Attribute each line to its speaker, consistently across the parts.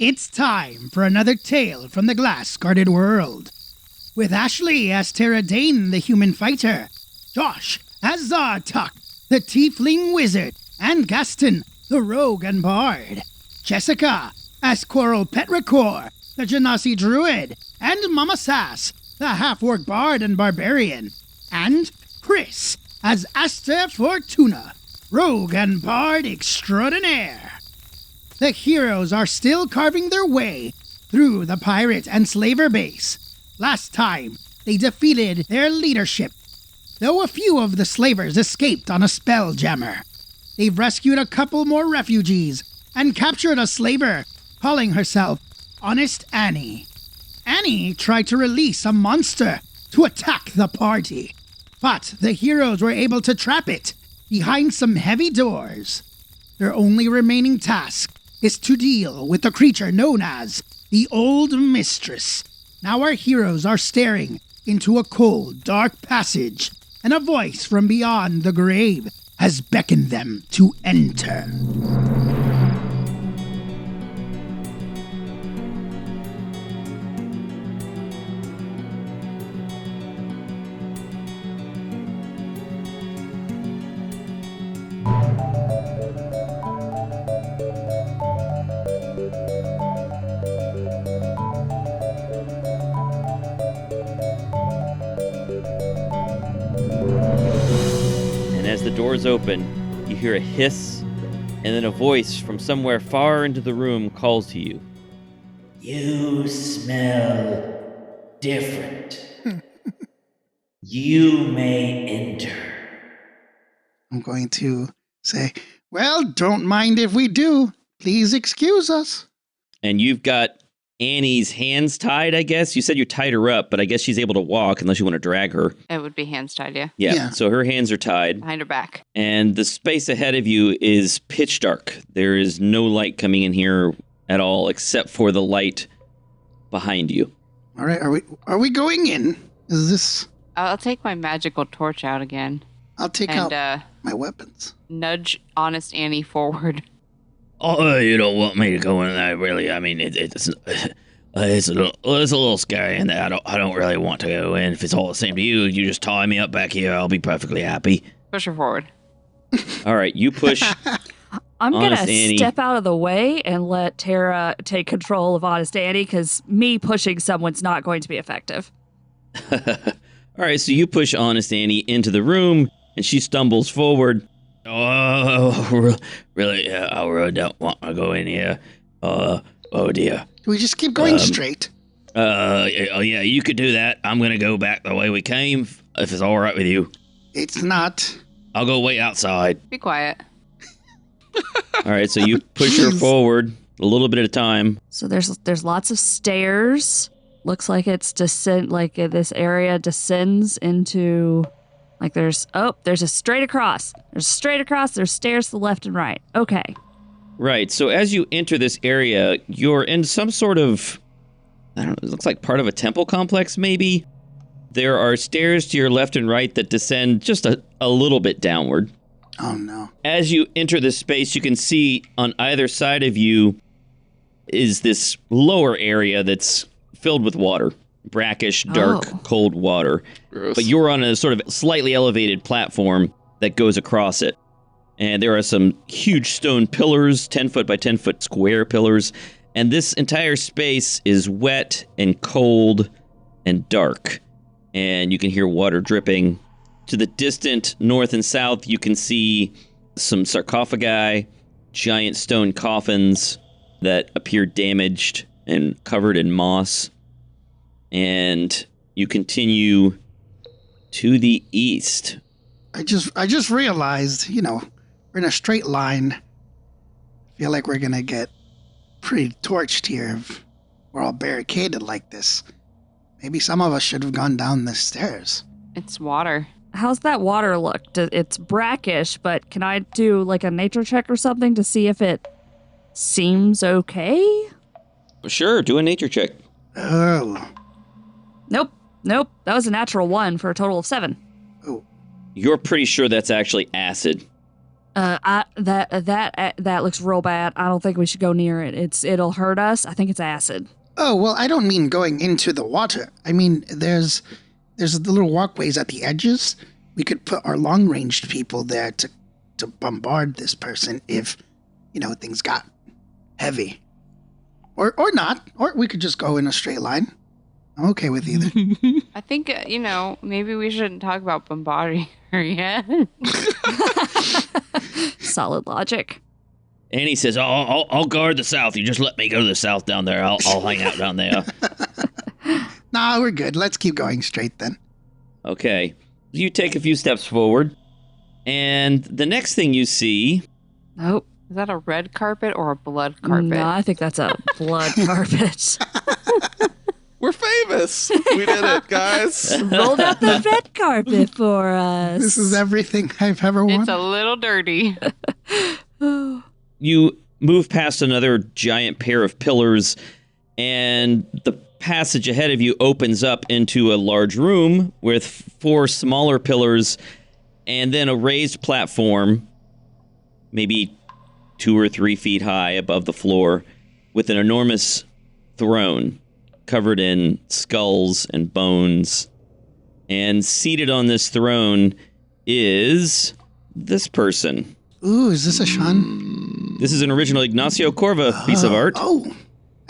Speaker 1: It's time for another tale from the glass-guarded world. With Ashley as Tara Dane, the human fighter, Josh as Zartuk, the tiefling wizard, and Gaston, the rogue and bard, Jessica as Coral Petrichor, the Genasi druid, and Mama Sass, the half-orc bard and barbarian, and Chris as Asta Fortuna, rogue and bard extraordinaire. The heroes are still carving their way through the pirate and slaver base. Last time, they defeated their leadership, though a few of the slavers escaped on a spelljammer. They've rescued a couple more refugees and captured a slaver calling herself Honest Annie. Annie tried to release a monster to attack the party, but the heroes were able to trap it behind some heavy doors. Their only remaining task is to deal with the creature known as the Old Mistress. Now our heroes are staring into a cold, dark passage, and a voice from beyond the grave has beckoned them to enter.
Speaker 2: As the doors open, you hear a hiss, and then a voice from somewhere far into the room calls to you.
Speaker 3: You smell different. You may enter.
Speaker 1: I'm going to say, well, don't mind if we do. Please excuse us.
Speaker 2: And you've got Annie's hands tied, I guess. You said you tied her up, but I guess she's able to walk unless you want to drag her.
Speaker 4: It would be hands tied, yeah.
Speaker 2: Yeah, so her hands are tied.
Speaker 4: Behind her back.
Speaker 2: And the space ahead of you is pitch dark. There is no light coming in here at all, except for the light behind you.
Speaker 1: All right, are we going in? Is this...
Speaker 4: I'll take my magical torch out again.
Speaker 1: I'll take out my weapons.
Speaker 4: Nudge Honest Annie forward.
Speaker 3: Oh, you don't want me to go in there, really? I mean, it's a little scary, and I don't really want to go in. If it's all the same to you, you just tie me up back here. I'll be perfectly happy.
Speaker 4: Push her forward.
Speaker 2: All right, you push.
Speaker 5: I'm going to
Speaker 2: Annie.
Speaker 5: step out of the way and let Tara take control of Honest Annie, because me pushing someone's not going to be effective.
Speaker 2: All right, so you push Honest Annie into the room, and she stumbles forward.
Speaker 3: Oh, really? I really don't want to go in here. Oh, dear.
Speaker 1: Do we just keep going straight?
Speaker 3: Yeah, you could do that. I'm going to go back the way we came, if it's all right with you.
Speaker 1: It's not.
Speaker 3: I'll go wait outside.
Speaker 4: Be quiet.
Speaker 2: All right, so you push her forward a little bit at a time.
Speaker 5: So there's lots of stairs. Looks like it's this area descends into... Like there's a straight across. There's straight across. There's stairs to the left and right. Okay.
Speaker 2: Right. So as you enter this area, you're in some sort of, I don't know, it looks like part of a temple complex, maybe. There are stairs to your left and right that descend just a little bit downward.
Speaker 1: Oh, no.
Speaker 2: As you enter this space, you can see on either side of you is this lower area that's filled with water. Brackish, dark, cold water.
Speaker 1: Gross.
Speaker 2: But you're on a sort of slightly elevated platform that goes across it. And there are some huge stone pillars, 10 foot by 10 foot square pillars. And this entire space is wet and cold and dark. And you can hear water dripping. To the distant north and south, you can see some sarcophagi, giant stone coffins that appear damaged and covered in moss. And you continue to the east.
Speaker 1: I just realized, we're in a straight line. I feel like we're going to get pretty torched here if we're all barricaded like this. Maybe some of us should have gone down the stairs.
Speaker 4: It's water.
Speaker 5: How's that water look? It's brackish, but can I do like a nature check or something to see if it seems okay?
Speaker 2: Sure, do a nature check.
Speaker 1: Oh.
Speaker 5: Nope. That was a natural 1 for a total of 7.
Speaker 1: Oh.
Speaker 2: You're pretty sure that's actually acid.
Speaker 5: That looks real bad. I don't think we should go near it. It'll hurt us. I think it's acid.
Speaker 1: Oh, well, I don't mean going into the water. I mean, there's the little walkways at the edges. We could put our long-ranged people there to bombard this person if, things got heavy. Or not. Or we could just go in a straight line. I'm okay with either.
Speaker 4: I think, maybe we shouldn't talk about bombarding her yet.
Speaker 5: Solid logic.
Speaker 3: Annie says, I'll guard the south. You just let me go to the south down there. I'll hang out down there.
Speaker 1: Nah, we're good. Let's keep going straight then.
Speaker 2: Okay. You take a few steps forward, and the next thing you see...
Speaker 5: Nope.
Speaker 4: Is that a red carpet or a blood carpet?
Speaker 5: No, I think that's a blood carpet.
Speaker 6: We're famous. We did it, guys.
Speaker 5: Rolled out the red carpet for us.
Speaker 1: This is everything I've ever wanted.
Speaker 4: It's a little dirty.
Speaker 2: You move past another giant pair of pillars, and the passage ahead of you opens up into a large room with 4 smaller pillars and then a raised platform, maybe 2 or 3 feet high above the floor, with an enormous throne covered in skulls and bones. And seated on this throne is this person.
Speaker 1: Ooh, is this a Sean?
Speaker 2: This is an original Ignacio Corva piece of art.
Speaker 1: Oh,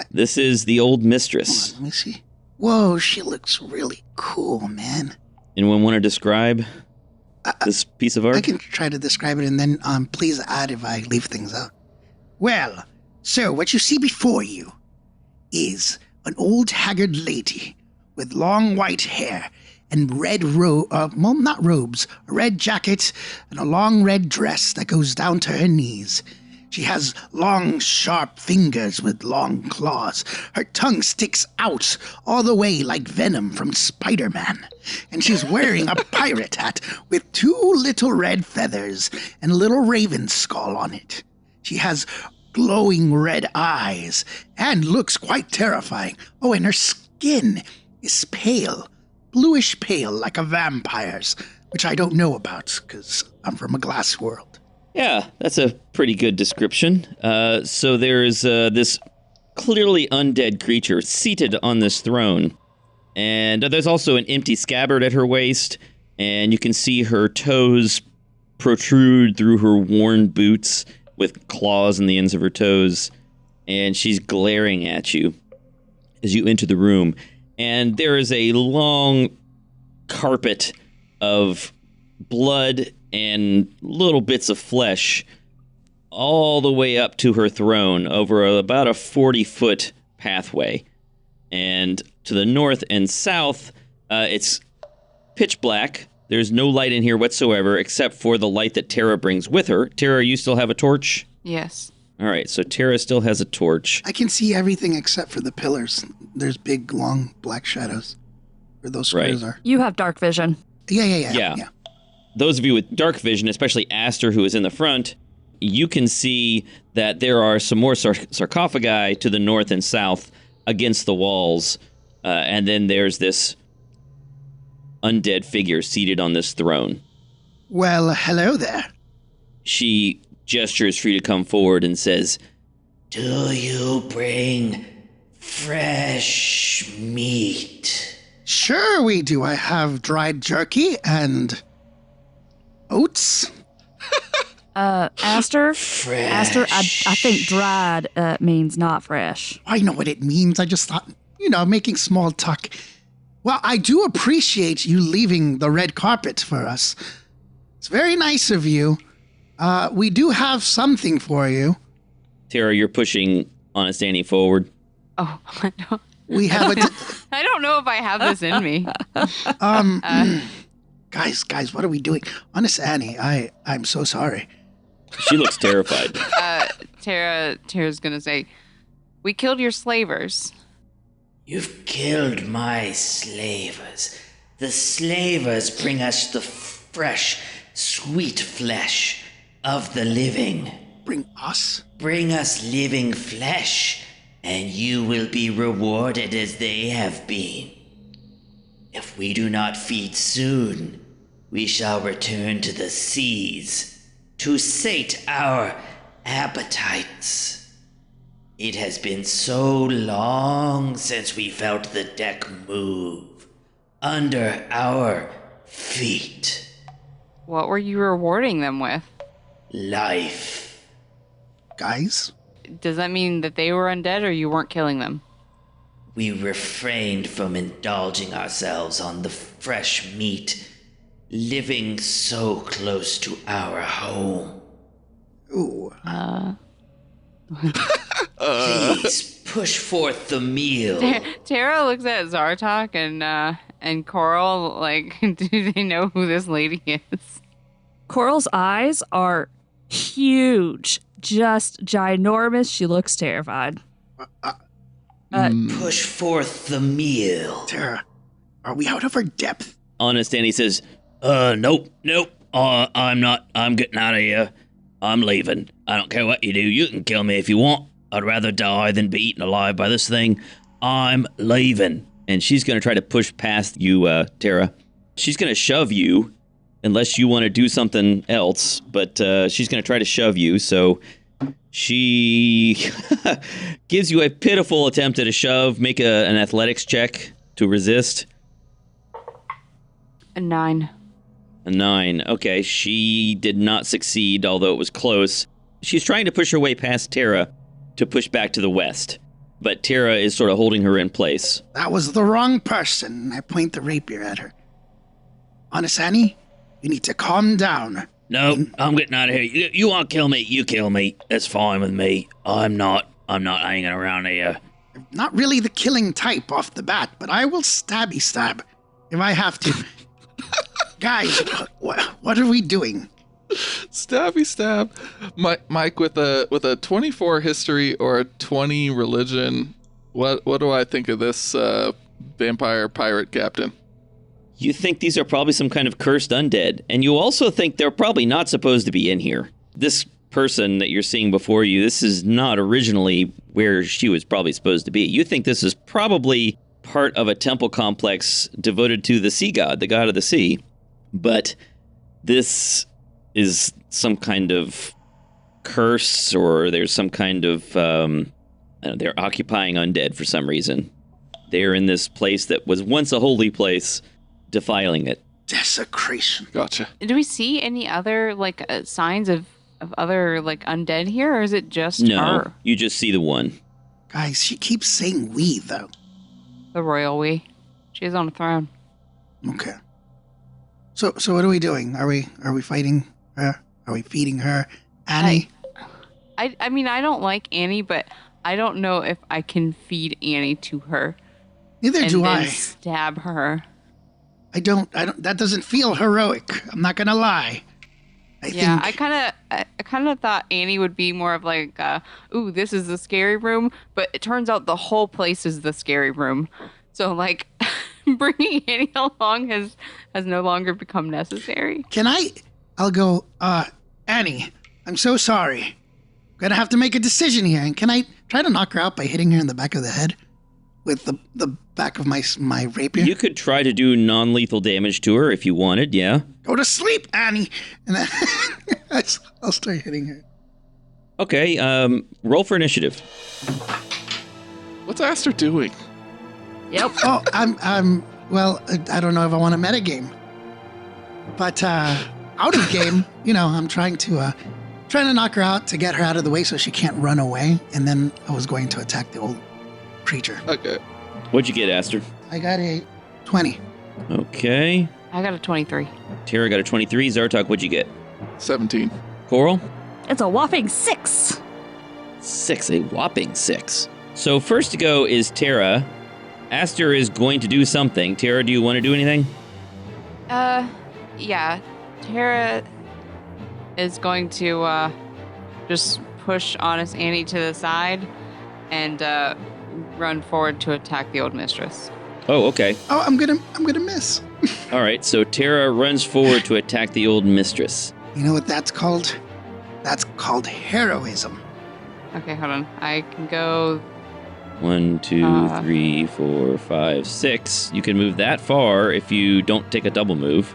Speaker 2: This is the old Mistress.
Speaker 1: let me see. Whoa, she looks really cool, man.
Speaker 2: Anyone want to describe this piece of art?
Speaker 1: I can try to describe it and then please add if I leave things out. Well, so what you see before you is an old haggard lady with long white hair and red not robes, a red jacket and a long red dress that goes down to her knees. She has long, sharp fingers with long claws. Her tongue sticks out all the way like venom from Spider-Man. And she's wearing a pirate hat with 2 little red feathers and a little raven skull on it. She has glowing red eyes and looks quite terrifying. Oh, and her skin is pale, bluish pale like a vampire's, which I don't know about because I'm from a glass world.
Speaker 2: Yeah, that's a pretty good description. So there's this clearly undead creature seated on this throne. And there's also an empty scabbard at her waist, and you can see her toes protrude through her worn boots with claws in the ends of her toes. And she's glaring at you as you enter the room. And there is a long carpet of blood and little bits of flesh all the way up to her throne over about a 40-foot pathway. And to the north and south, it's pitch black. There's no light in here whatsoever except for the light that Tara brings with her. Tara, you still have a torch?
Speaker 4: Yes.
Speaker 2: All right, so Tara still has a torch.
Speaker 1: I can see everything except for the pillars. There's big, long, black shadows where those squares are.
Speaker 5: You have dark vision.
Speaker 1: Yeah.
Speaker 2: Those of you with dark vision, especially Aster, who is in the front, you can see that there are some more sarcophagi to the north and south against the walls. And then there's this undead figure seated on this throne.
Speaker 1: Well, hello there.
Speaker 2: She gestures for you to come forward and says,
Speaker 3: Do you bring fresh meat?
Speaker 1: Sure we do. I have dried jerky and oats.
Speaker 5: Aster?
Speaker 3: Fresh.
Speaker 5: Aster, I think dried means not fresh.
Speaker 1: I know what it means. I just thought, making small talk. Well, I do appreciate you leaving the red carpet for us. It's very nice of you. We do have something for you.
Speaker 2: Tara, you're pushing Honest Annie forward.
Speaker 4: Oh,
Speaker 1: We have a...
Speaker 4: I don't know if I have this in me.
Speaker 1: Guys, what are we doing? Honest Annie, I'm so sorry.
Speaker 2: She looks terrified.
Speaker 4: Tara's gonna say, "We killed your slavers."
Speaker 3: You've killed my slavers. The slavers bring us the fresh, sweet flesh of the living.
Speaker 1: Bring us?
Speaker 3: Bring us living flesh, and you will be rewarded as they have been. If we do not feed soon, we shall return to the seas to sate our appetites. It has been so long since we felt the deck move under our feet.
Speaker 4: What were you rewarding them with?
Speaker 3: Life.
Speaker 1: Guys?
Speaker 4: Does that mean that they were undead or you weren't killing them?
Speaker 3: We refrained from indulging ourselves on the fresh meat, living so close to our home.
Speaker 1: Ooh.
Speaker 3: Please push forth the meal.
Speaker 4: Tara looks at Zartok and Coral like, do they know who this lady is?
Speaker 5: Coral's eyes are huge, just ginormous. She looks terrified.
Speaker 3: Push forth the meal.
Speaker 1: Tara, are we out of our depth?
Speaker 2: Honest Annie says,
Speaker 3: Nope. I'm getting out of here. I'm leaving. I don't care what you do. You can kill me if you want. I'd rather die than be eaten alive by this thing. I'm leaving.
Speaker 2: and she's going to try to push past you, Tara. She's going to shove you, unless you want to do something else, but she's going to try to shove you, so she gives you a pitiful attempt at a shove. Make an athletics check to resist.
Speaker 4: A 9.
Speaker 2: A 9. Okay, she did not succeed, although it was close. She's trying to push her way past Tara to push back to the west, but Tara is sort of holding her in place.
Speaker 1: That was the wrong person. I point the rapier at her. Honest Annie, you need to calm down.
Speaker 3: No, I'm getting out of here. You want to kill me? You kill me. That's fine with me. I'm not hanging around here.
Speaker 1: Not really the killing type off the bat, but I will stabby stab if I have to. Guys, what are we doing?
Speaker 6: Stabby stab. Mike, with a 24 history or a 20 religion, what do I think of this vampire pirate captain?
Speaker 2: You think these are probably some kind of cursed undead, and you also think they're probably not supposed to be in here. This person that you're seeing before you, this is not originally where she was probably supposed to be. You think this is probably part of a temple complex devoted to the sea god, the god of the sea, but this is some kind of curse, or there's some kind of, they're occupying undead for some reason. They're in this place that was once a holy place, defiling it.
Speaker 1: Desecration.
Speaker 6: Gotcha.
Speaker 4: Do we see any other signs of other undead here, or is it just
Speaker 2: No,
Speaker 4: her?
Speaker 2: you just see the one.
Speaker 1: Guys, she keeps saying we, though.
Speaker 4: The royal we. She's on a throne.
Speaker 1: Okay. So what are we doing? Are we fighting her? Are we feeding her? Annie?
Speaker 4: I mean, I don't like Annie, but I don't know if I can feed Annie to her.
Speaker 1: Neither
Speaker 4: and
Speaker 1: do
Speaker 4: then
Speaker 1: I.
Speaker 4: Stab her.
Speaker 1: I don't, that doesn't feel heroic. I'm not gonna lie.
Speaker 4: I kind of thought Annie would be more of ooh, this is the scary room, but it turns out the whole place is the scary room. So bringing Annie along has no longer become necessary.
Speaker 1: I'll go, Annie, I'm so sorry. I'm gonna have to make a decision here. And can I try to knock her out by hitting her in the back of the head with the back of my rapier?
Speaker 2: You could try to do non-lethal damage to her if you wanted, yeah.
Speaker 1: Go to sleep, Annie! And then I'll start hitting her.
Speaker 2: Okay, roll for initiative.
Speaker 6: What's Aster doing?
Speaker 5: Yep.
Speaker 1: Oh, well, I don't know if I want a metagame. But, out of game, I'm trying to knock her out to get her out of the way so she can't run away. And then I was going to attack the old creature.
Speaker 6: Okay.
Speaker 2: What'd you get, Aster?
Speaker 1: I got a 20.
Speaker 2: Okay.
Speaker 4: I got a 23.
Speaker 2: Tara got a 23. Zartok, what'd you get?
Speaker 6: 17.
Speaker 2: Coral?
Speaker 5: It's a whopping 6.
Speaker 2: 6, a whopping 6. So first to go is Tara. Aster is going to do something. Tara, do you want to do anything?
Speaker 4: Yeah. Tara is going to just push Honest Annie to the side and run forward to attack the old mistress.
Speaker 2: Oh, okay.
Speaker 1: Oh, I'm gonna miss.
Speaker 2: All right, so Tara runs forward to attack the old mistress.
Speaker 1: You know what that's called? That's called heroism.
Speaker 4: Okay, hold on. I can go...
Speaker 2: 1, 2, 3, 4, 5, 6. You can move that far if you don't take a double move.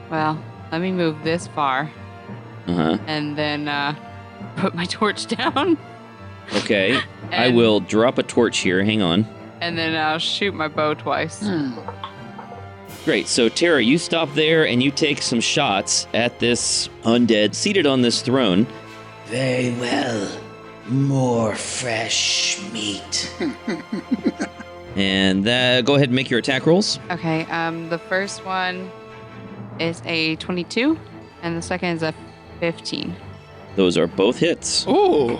Speaker 4: Well, let me move this far.
Speaker 2: Uh-huh.
Speaker 4: and then put my torch down.
Speaker 2: Okay. I
Speaker 4: And-
Speaker 2: will drop a torch here. Hang on.
Speaker 4: And then I'll shoot my bow twice.
Speaker 2: Great. So, Tara, you stop there and you take some shots at this undead seated on this throne.
Speaker 7: Very well. More fresh meat.
Speaker 2: And go ahead and make your attack rolls.
Speaker 4: Okay, the first one is a 22, and the second is a 15.
Speaker 2: Those are both hits.
Speaker 6: Oh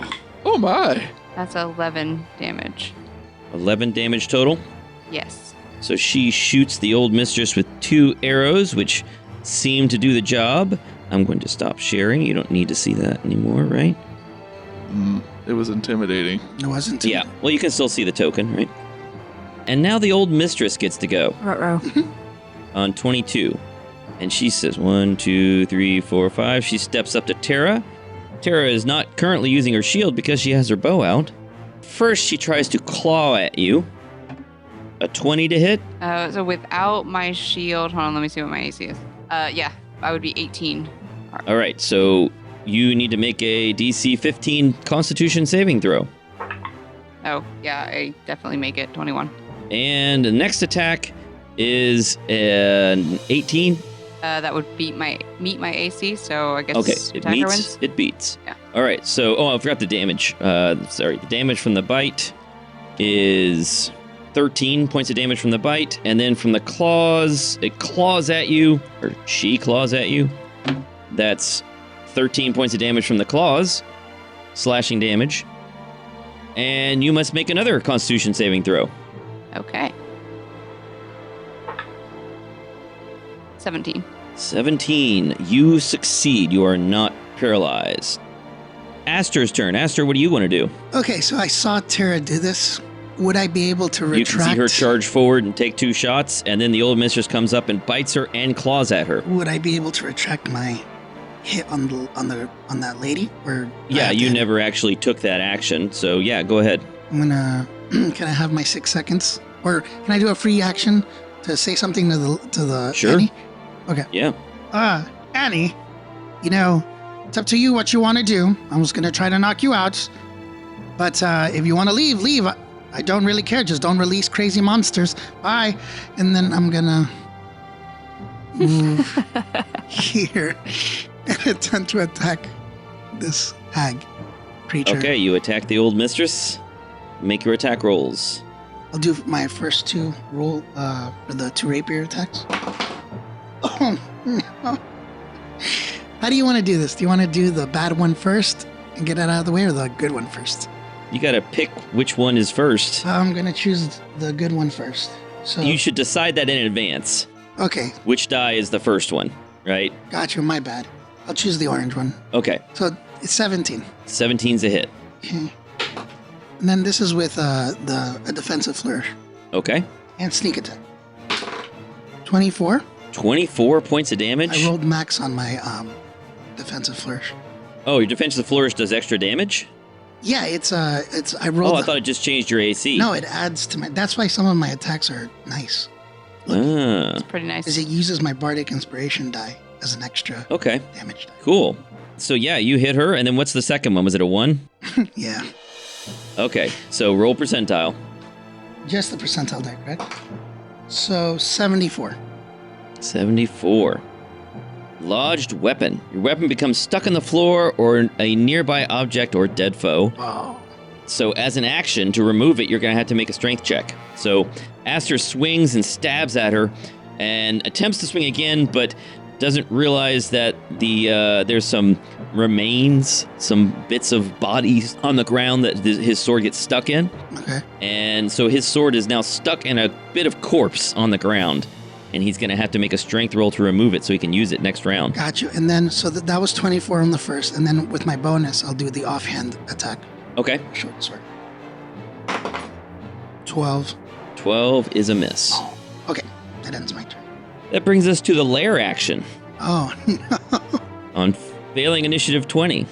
Speaker 6: my.
Speaker 4: That's 11 damage.
Speaker 2: 11 damage total.
Speaker 4: Yes.
Speaker 2: So she shoots the old mistress with 2 arrows, which seem to do the job. I'm going to stop sharing. You don't need to see that anymore, right?
Speaker 6: It was intimidating.
Speaker 1: It wasn't.
Speaker 2: Yeah. Well, you can still see the token, right? And now the old mistress gets to go
Speaker 5: Ruh-roh.
Speaker 2: on 22. And she says 1, 2, 3, 4, 5. She steps up to Tara. Tara is not currently using her shield because she has her bow out. First, she tries to claw at you. A 20 to hit.
Speaker 4: So without my shield, hold on, let me see what my AC is. Yeah, I would be 18.
Speaker 2: All right, so you need to make a DC 15 Constitution saving throw.
Speaker 4: Oh, yeah, I definitely make it 21.
Speaker 2: And the next attack is an 18.
Speaker 4: That would meet my AC, so I guess
Speaker 2: Okay, it
Speaker 4: attacker
Speaker 2: meets.
Speaker 4: wins.
Speaker 2: It beats.
Speaker 4: Yeah.
Speaker 2: All right, so I forgot the damage. Sorry, the damage from the bite is 13 points of damage from the bite, and then from the claws, it claws at you, or she claws at you. That's 13 points of damage from the claws, slashing damage. And you must make another Constitution saving throw.
Speaker 4: Okay. 17.
Speaker 2: 17. You succeed. You are not paralyzed. Aster's turn. Aster, what do you want to do?
Speaker 1: Okay, so I saw Tara do this. Would I be able to
Speaker 2: You can
Speaker 1: retract?
Speaker 2: see her charge forward and take 2 shots, and then the old mistress comes up and bites her and claws at her.
Speaker 1: Would I be able to retract my hit on that lady? Or
Speaker 2: Yeah,
Speaker 1: I
Speaker 2: you
Speaker 1: have to-
Speaker 2: never actually took that action, so yeah, go ahead.
Speaker 1: I'm gonna. Can I have my 6 seconds? Or can I do a free action to say something to the
Speaker 2: Sure.
Speaker 1: Annie? Okay.
Speaker 2: Yeah.
Speaker 1: Annie, you know, it's up to you what you want to do. I was gonna try to knock you out, but if you want to leave, leave. I don't really care. Just don't release crazy monsters. Bye. And then I'm gonna move here and attempt to attack this hag creature.
Speaker 2: Okay, you attack the old mistress. Make your attack rolls.
Speaker 1: I'll do my first 2 roll for the 2 rapier attacks. Oh no. How do you want to do this? Do you want to do the bad one first and get it out of the way, or the good one first?
Speaker 2: You gotta pick which one is first.
Speaker 1: I'm gonna choose the good one first. So
Speaker 2: You should decide that in advance.
Speaker 1: okay,
Speaker 2: Which die is the first one, right?
Speaker 1: got you. My bad. I'll choose the orange one.
Speaker 2: Okay,
Speaker 1: So it's 17.
Speaker 2: 17's a hit.
Speaker 1: Okay. And then this is with a defensive flourish
Speaker 2: Okay.
Speaker 1: and sneak attack. 24.
Speaker 2: 24 points of damage.
Speaker 1: I rolled max on my defensive flourish.
Speaker 2: Oh, your defensive flourish does extra damage?
Speaker 1: Yeah, it's I
Speaker 2: Oh,
Speaker 1: rolled.
Speaker 2: I thought it just changed your AC.
Speaker 1: No, it adds to my. That's why some of my attacks are nice.
Speaker 2: Ah,
Speaker 4: Pretty nice.
Speaker 1: Is it uses my bardic inspiration die as an extra
Speaker 2: okay.
Speaker 1: damage die.
Speaker 2: Cool. So yeah, you hit her, and then what's the second one? Was it a 1?
Speaker 1: Yeah,
Speaker 2: Okay, so roll percentile.
Speaker 1: just the percentile die, correct? So 74.
Speaker 2: 74. Lodged weapon. Your weapon becomes stuck on the floor or a nearby object or dead foe.
Speaker 1: Oh,
Speaker 2: So as an action, to remove it, you're going to have to make a strength check. So Aster swings and stabs at her and attempts to swing again, but doesn't realize that there's some remains, some bits of bodies on the ground that his sword gets stuck in.
Speaker 1: okay.
Speaker 2: And so his sword is now stuck in a bit of corpse on the ground. And he's going to have to make a strength roll to remove it so he can use it next round.
Speaker 1: Got you. And then so that was 24 on the first, and then with my bonus, I'll do the offhand attack.
Speaker 2: Okay.
Speaker 1: Short sword. 12.
Speaker 2: 12 is a miss.
Speaker 1: Oh, okay. That ends my turn.
Speaker 2: That brings us to the lair action
Speaker 1: Oh no.
Speaker 2: on failing initiative 20.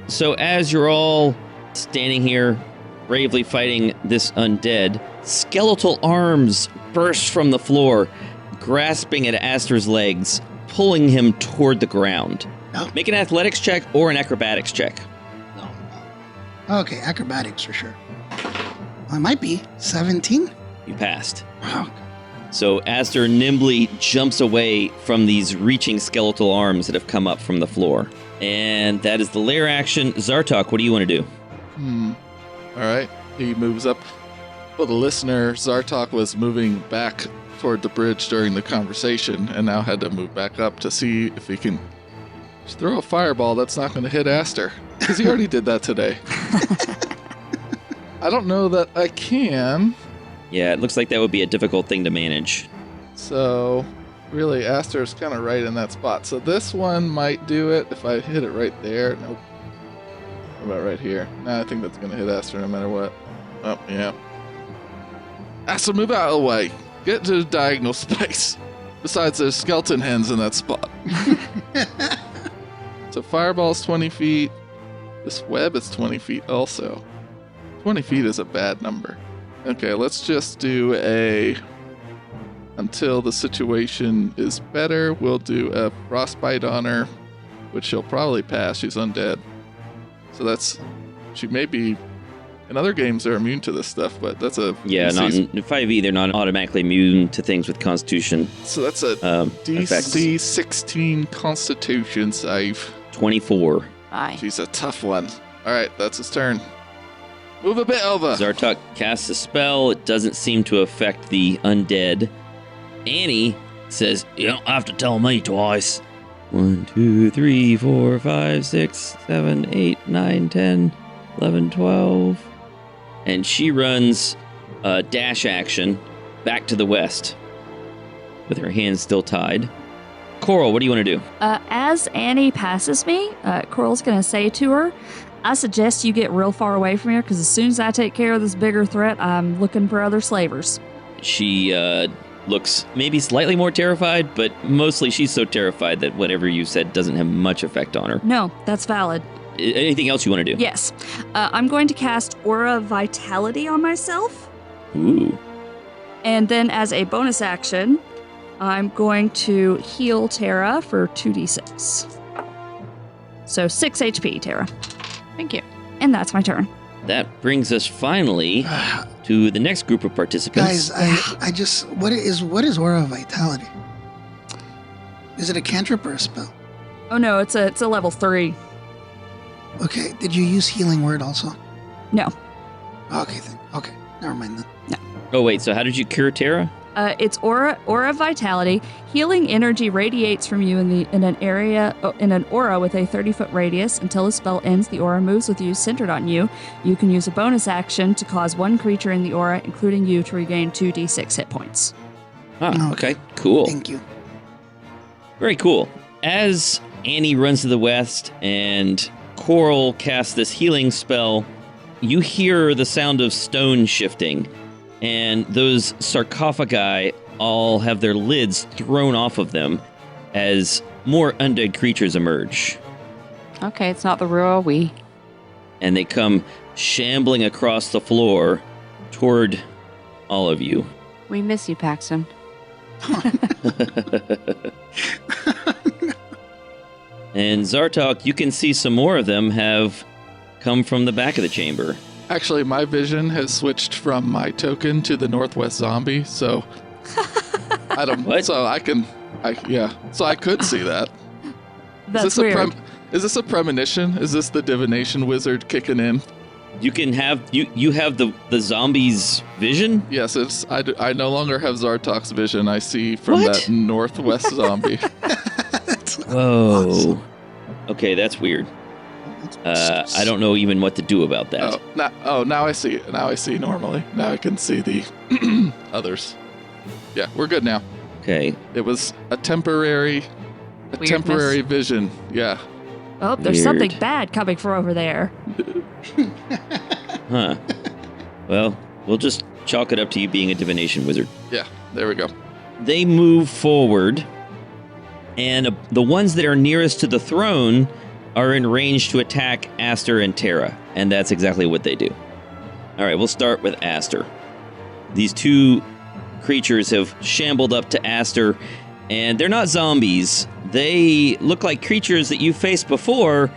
Speaker 2: So as you're all standing here bravely fighting this undead, skeletal arms burst from the floor, grasping at Aster's legs, pulling him toward the ground.
Speaker 1: No.
Speaker 2: Make an athletics check or an acrobatics check.
Speaker 1: No. Okay, acrobatics for sure. Well, it might be 17.
Speaker 2: You passed.
Speaker 1: Wow.
Speaker 2: So Aster nimbly jumps away from these reaching skeletal arms that have come up from the floor. And that is the lair action. Zartok, what do you want to do?
Speaker 6: All right. He moves up. For the listener, Zartok was moving back toward the bridge during the conversation and now had to move back up to see if he can just throw a fireball that's not going to hit Aster. Because he already did that today. I don't know that I can.
Speaker 2: Yeah, it looks like that would be a difficult thing to manage.
Speaker 6: So, really, Aster's kind of right in that spot. So this one might do it if I hit it right there. Nope. What about right here? Nah, I think that's going to hit Aster no matter what. Oh, yeah. Aster, move out of the way. Get to the diagonal space. Besides, there's skeleton hens in that spot. So fireball's 20 feet. This web is 20 feet also. 20 feet is a bad number. Okay, let's just do until the situation is better, we'll do a frostbite on her, which she'll probably pass. She's undead. So she may be, in other games they're immune to this stuff, but that's a...
Speaker 2: Yeah, not in 5e, they're not automatically immune to things with Constitution.
Speaker 6: So that's a DC 16 Constitution save.
Speaker 2: 24.
Speaker 4: Bye.
Speaker 6: She's a tough one. All right, that's his turn. Move a bit over.
Speaker 2: Zartok casts a spell. It doesn't seem to affect the undead. Annie says,
Speaker 3: You don't have to tell me twice.
Speaker 2: 1, 2, 3, 4, 5, 6, 7, 8, 9, 10, 11, 12. And she runs a dash action back to the west with her hands still tied. Coral, what do you want to do?
Speaker 5: As Annie passes me, Coral's going to say to her, I suggest you get real far away from here because as soon as I take care of this bigger threat, I'm looking for other slavers.
Speaker 2: She looks maybe slightly more terrified, but mostly she's so terrified that whatever you said doesn't have much effect on her.
Speaker 5: No, that's valid.
Speaker 2: Anything else you want to do?
Speaker 5: Yes. I'm going to cast Aura Vitality on myself.
Speaker 2: Ooh.
Speaker 5: And then as a bonus action, I'm going to heal Tara for 2d6. So 6 HP, Tara.
Speaker 4: Thank you.
Speaker 5: And that's my turn.
Speaker 2: That brings us finally to the next group of participants.
Speaker 1: Guys, I just what is Aura Vitality? Is it a cantrip or a spell?
Speaker 5: Oh no, it's a level 3.
Speaker 1: Okay, did you use Healing Word also?
Speaker 5: No.
Speaker 1: Okay, okay, never mind then.
Speaker 5: No.
Speaker 2: Oh wait, so how did you cure Tara?
Speaker 5: It's aura vitality. Healing energy radiates from you in an aura with a 30-foot radius. Until the spell ends, the aura moves with you centered on you. You can use a bonus action to cause one creature in the aura, including you, to regain 2d6 hit points.
Speaker 2: Ah, okay, cool.
Speaker 1: Thank you.
Speaker 2: Very cool. As Annie runs to the west and Coral casts this healing spell, you hear the sound of stone shifting. And those sarcophagi all have their lids thrown off of them as more undead creatures emerge.
Speaker 4: Okay, it's not the royal we.
Speaker 2: And they come shambling across the floor toward all of you.
Speaker 4: We miss you, Paxton.
Speaker 2: And Zartok, you can see some more of them have come from the back of the chamber.
Speaker 6: Actually, my vision has switched from my token to the Northwest Zombie, so I don't.
Speaker 2: What?
Speaker 6: So so I could see that.
Speaker 5: That's weird.
Speaker 6: Is this a premonition? Is this the divination wizard kicking in?
Speaker 2: You can have you have the zombie's vision?
Speaker 6: Yes, I no longer have Zartok's vision. I see from that Northwest Zombie.
Speaker 2: Whoa.
Speaker 1: Awesome.
Speaker 2: Okay, that's weird. I don't know even what to do about that.
Speaker 6: Now I see it. Now I see normally. Now I can see the others. Yeah, we're good now.
Speaker 2: Okay.
Speaker 6: It was a temporary vision. Yeah.
Speaker 5: Oh, there's
Speaker 2: Weird.
Speaker 5: something bad coming from over there.
Speaker 2: Huh. Well, we'll just chalk it up to you being a divination wizard.
Speaker 6: Yeah, there we go.
Speaker 2: They move forward, and the ones that are nearest to the throne are in range to attack Aster and Tara, and that's exactly what they do. All right, we'll start with Aster. These two creatures have shambled up to Aster And they're not zombies. They look like creatures that you faced before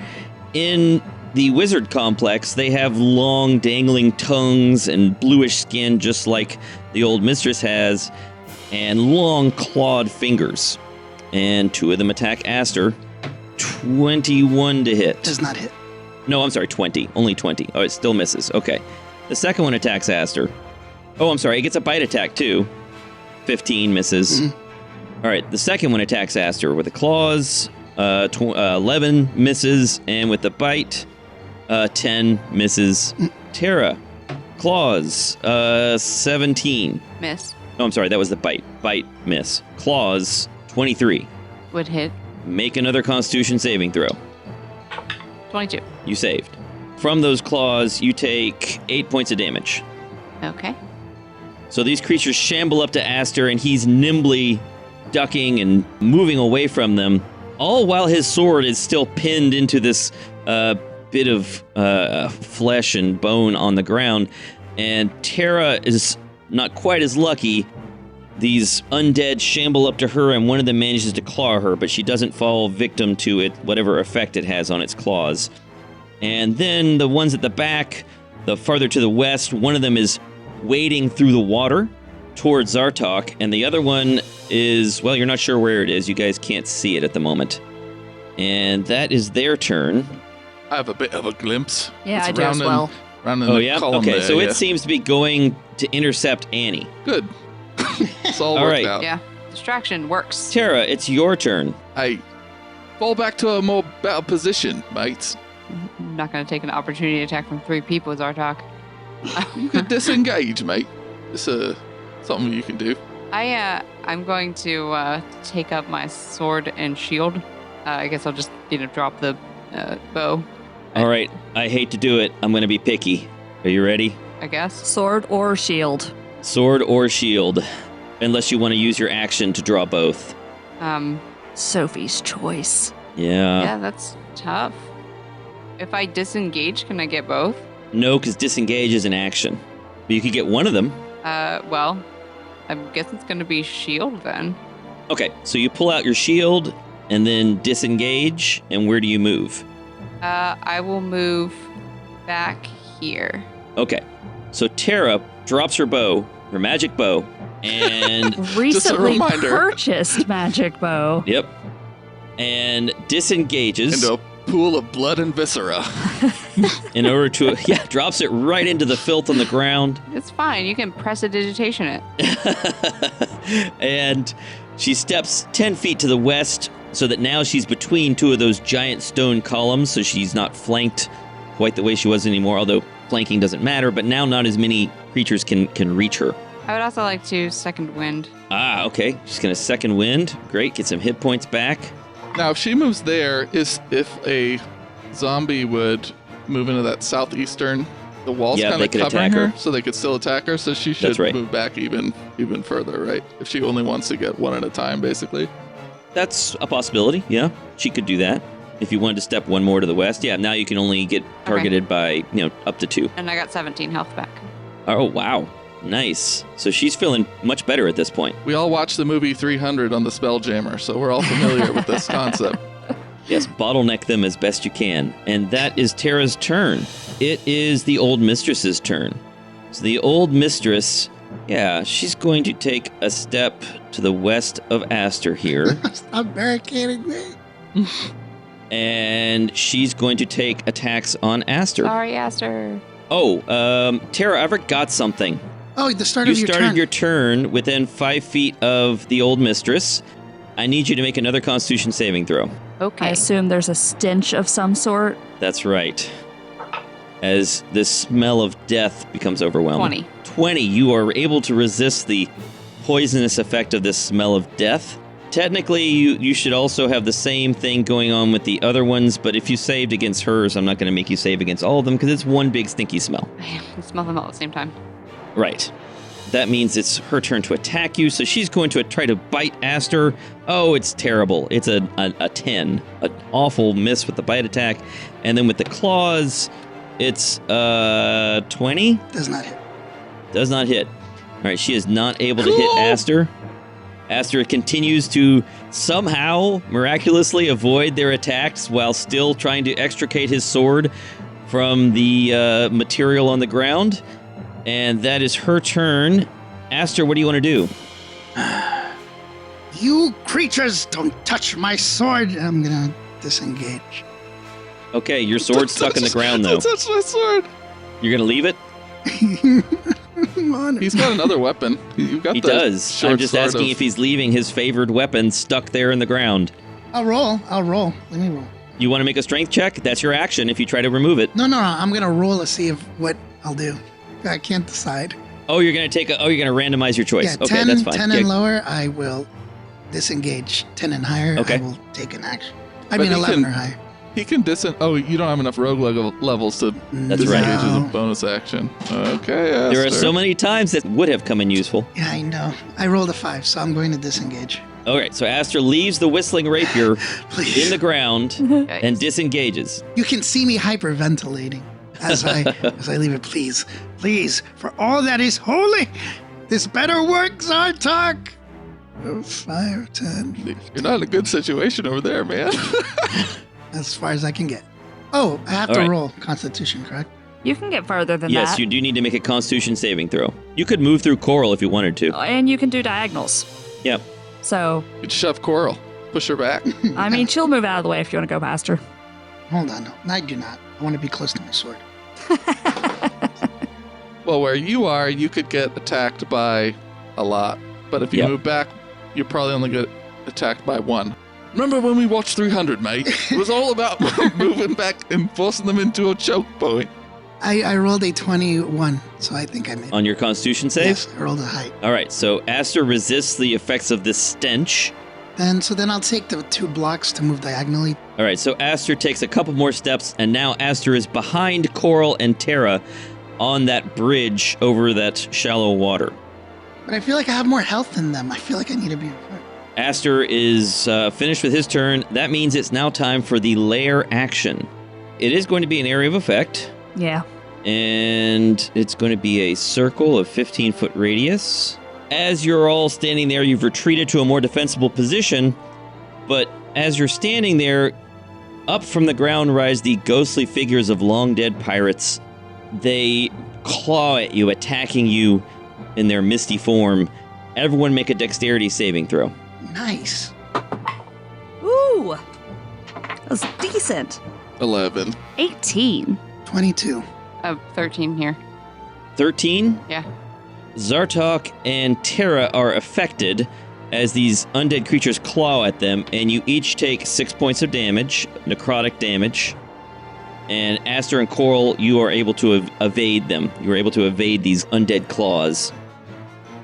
Speaker 2: in the wizard complex. They have long dangling tongues and bluish skin just like the old mistress has, and long clawed fingers. And 2 of them attack Aster. 21 to hit.
Speaker 1: Does not hit.
Speaker 2: No, I'm sorry, 20. Only 20. Oh, it still misses. Okay. The second one attacks Aster. Oh, I'm sorry, it gets a bite attack too. 15 misses. All right, the second one attacks Aster with the claws. 11 misses, and with the bite, 10 misses. Terra, claws, 17.
Speaker 4: Miss.
Speaker 2: Oh, I'm sorry, that was the bite. Bite, miss. Claws, 23.
Speaker 4: Would hit.
Speaker 2: Make another Constitution saving throw.
Speaker 4: 22.
Speaker 2: You saved. From those claws, you take 8 points of damage.
Speaker 4: Okay.
Speaker 2: So these creatures shamble up to Aster, and he's nimbly ducking and moving away from them, all while his sword is still pinned into this bit of flesh and bone on the ground. And Terra is not quite as lucky. These undead shamble up to her, and one of them manages to claw her, but she doesn't fall victim to it, whatever effect it has on its claws. And then the ones at the back, the farther to the west, one of them is wading through the water towards Zartok, and the other one is, well, you're not sure where it is. You guys can't see it at the moment. And that is their turn.
Speaker 6: I have a bit of a glimpse.
Speaker 5: Yeah,
Speaker 6: It's
Speaker 5: I do as
Speaker 6: rounding-
Speaker 5: well.
Speaker 6: rounding
Speaker 2: Oh,
Speaker 6: the
Speaker 2: yeah?
Speaker 6: column
Speaker 2: Okay,
Speaker 6: there,
Speaker 2: so
Speaker 6: yeah.
Speaker 2: it seems to be going to intercept Annie.
Speaker 6: Good. It's all
Speaker 2: All
Speaker 6: worked
Speaker 2: right.
Speaker 6: out.
Speaker 4: Yeah. Distraction works.
Speaker 2: Tara, it's your turn.
Speaker 6: I fall back to a more better position, mates.
Speaker 4: I'm not going to take an opportunity attack from 3 people, Zartok.
Speaker 6: You could disengage, mate. It's something you can do.
Speaker 4: I'm going to take up my sword and shield. I guess I'll just drop the bow.
Speaker 2: All right, I hate to do it. I'm going to be picky. Are you ready?
Speaker 4: I guess.
Speaker 5: Sword or shield?
Speaker 2: Sword or shield, unless you want to use your action to draw both.
Speaker 5: Sophie's choice.
Speaker 4: Yeah, that's tough. If I disengage, can I get both?
Speaker 2: No, because disengage is an action. But you could get one of them.
Speaker 4: Well, I guess it's going to be shield then.
Speaker 2: Okay, so you pull out your shield and then disengage, and where do you move?
Speaker 4: I will move back here.
Speaker 2: Okay, so Tara drops her bow, her magic bow, and
Speaker 5: Recently
Speaker 6: reminder.
Speaker 5: purchased magic bow.
Speaker 2: yep, and disengages
Speaker 6: Into a pool of blood and viscera.
Speaker 2: in order to drops it right into the filth on the ground.
Speaker 4: It's fine. You can prestidigitation it.
Speaker 2: And she steps 10 feet to the west so that now she's between 2 of those giant stone columns, so she's not flanked quite the way she was anymore, although flanking doesn't matter, but now not as many creatures can reach her.
Speaker 4: I would also like to second wind.
Speaker 2: Ah, okay. She's going to second wind. Great. Get some hit points back.
Speaker 6: Now, if she moves there, if a zombie would move into that southeastern, the wall's
Speaker 2: Yeah,
Speaker 6: kind
Speaker 2: they
Speaker 6: of
Speaker 2: could
Speaker 6: covering
Speaker 2: attack
Speaker 6: her,
Speaker 2: her.
Speaker 6: so they could still attack her. So she should
Speaker 2: That's right.
Speaker 6: move back even further, right? If she only wants to get one at a time, basically.
Speaker 2: That's a possibility. Yeah, she could do that. If you wanted to step one more to the west, yeah, now you can only get targeted by, up to 2.
Speaker 4: And I got 17 health back.
Speaker 2: Oh, wow. Nice. So she's feeling much better at this point.
Speaker 6: We all watched the movie 300 on the Spelljammer, so we're all familiar with this concept.
Speaker 2: Yes, bottleneck them as best you can. And that is Tara's turn. It is the old mistress's turn. So the old mistress, she's going to take a step to the west of Aster here.
Speaker 1: Stop barricading me.
Speaker 2: And she's going to take attacks on Aster.
Speaker 4: Sorry, Aster.
Speaker 2: Oh, Tara, I forgot something.
Speaker 1: Oh, the start
Speaker 2: You
Speaker 1: of your
Speaker 2: started
Speaker 1: turn.
Speaker 2: your turn within 5 feet of the old mistress. I need you to make another Constitution saving throw.
Speaker 5: I
Speaker 4: Okay.
Speaker 5: assume there's a stench of some sort.
Speaker 2: That's right. As the smell of death becomes overwhelming. 20. You are able to resist the poisonous effect of this smell of death. Technically, you should also have the same thing going on with the other ones, but if you saved against hers, I'm not going to make you save against all of them because it's one big stinky smell.
Speaker 4: I smell them all at the same time.
Speaker 2: Right. That means it's her turn to attack you, so she's going to try to bite Aster. Oh, it's terrible. It's a 10. An awful miss with the bite attack. And then with the claws, it's 20.
Speaker 1: Does not hit.
Speaker 2: Does not hit. All right, she is not able to hit Aster. Aster continues to somehow miraculously avoid their attacks while still trying to extricate his sword from the material on the ground. And that is her turn. Aster, what do you want to do?
Speaker 1: You creatures don't touch my sword. I'm gonna disengage.
Speaker 2: Okay, your sword's stuck in the ground, though.
Speaker 6: Don't touch my sword.
Speaker 2: You're going to leave it?
Speaker 6: He's got another weapon. You've got
Speaker 2: He
Speaker 6: the
Speaker 2: does.
Speaker 6: short
Speaker 2: I'm just
Speaker 6: sword
Speaker 2: asking if he's leaving his favored weapon stuck there in the ground.
Speaker 1: I'll roll. Let me roll.
Speaker 2: You want to make a strength check? That's your action if you try to remove it.
Speaker 1: No. I'm gonna roll to see what I'll do. I can't decide.
Speaker 2: Oh, you're going to randomize your choice.
Speaker 1: Yeah,
Speaker 2: Okay,
Speaker 1: 10,
Speaker 2: that's fine.
Speaker 1: 10 and lower, I will disengage. 10 and higher,
Speaker 2: Okay.
Speaker 1: I will take an action.
Speaker 6: But
Speaker 1: 11 or higher.
Speaker 6: He can Oh, you don't have enough rogue levels to
Speaker 2: That's
Speaker 6: disengage
Speaker 2: right.
Speaker 6: as a bonus action. Okay,
Speaker 2: There are
Speaker 6: Aster.
Speaker 2: so many times that would have come in useful.
Speaker 1: Yeah, I know. I rolled a 5, so I'm going to disengage.
Speaker 2: All right, so Aster leaves the whistling rapier
Speaker 1: Please.
Speaker 2: in the ground and disengages.
Speaker 1: You can see me hyperventilating as I leave it. Please, for all that is holy, this better work, Zartok. 5, 10.
Speaker 6: You're not in a good situation over there, man.
Speaker 1: As far as I can get. Oh, I have
Speaker 2: All
Speaker 1: to
Speaker 2: right.
Speaker 1: roll Constitution, correct?
Speaker 5: You can get further than
Speaker 2: Yes,
Speaker 5: that.
Speaker 2: you do need to make a Constitution saving throw. You could move through Coral if you wanted to.
Speaker 5: And you can do diagonals.
Speaker 2: Yep.
Speaker 5: So,
Speaker 6: You'd shove Coral. Push her back.
Speaker 5: I mean, she'll move out of the way if you want to go past her.
Speaker 1: Hold on, no, I do not. I want to be close to my sword.
Speaker 6: Well, where you are, you could get attacked by a lot. But if you
Speaker 2: Yep.
Speaker 6: move back, you probably only get attacked by 1. Remember when we watched 300, mate? It was all about moving back and forcing them into a choke point.
Speaker 1: I rolled a 21, so I think I made it.
Speaker 2: On your Constitution save?
Speaker 1: Yes, I rolled a high.
Speaker 2: All right, so Aster resists the effects of this stench.
Speaker 1: Then I'll take the 2 blocks to move diagonally.
Speaker 2: All right, so Aster takes a couple more steps, and now Aster is behind Coral and Terra on that bridge over that shallow water.
Speaker 1: But I feel like I have more health than them. I feel like I need to be in front.
Speaker 2: Aster is finished with his turn. That means it's now time for the lair action. It is going to be an area of effect,
Speaker 5: Yeah.
Speaker 2: and it's going to be a circle of 15-foot radius. As you're all standing there, you've retreated to a more defensible position, but as you're standing there, up from the ground rise the ghostly figures of long-dead pirates. They claw at you, attacking you in their misty form. Everyone make a dexterity saving throw.
Speaker 1: Nice.
Speaker 5: Ooh. That was decent.
Speaker 6: 11.
Speaker 5: 18.
Speaker 1: 22.
Speaker 4: 13 here.
Speaker 2: 13?
Speaker 4: Yeah.
Speaker 2: Zartok and Terra are affected as these undead creatures claw at them, and you each take 6 points of damage, necrotic damage. And Aster and Coral, you are able to evade them. You are able to evade these undead claws.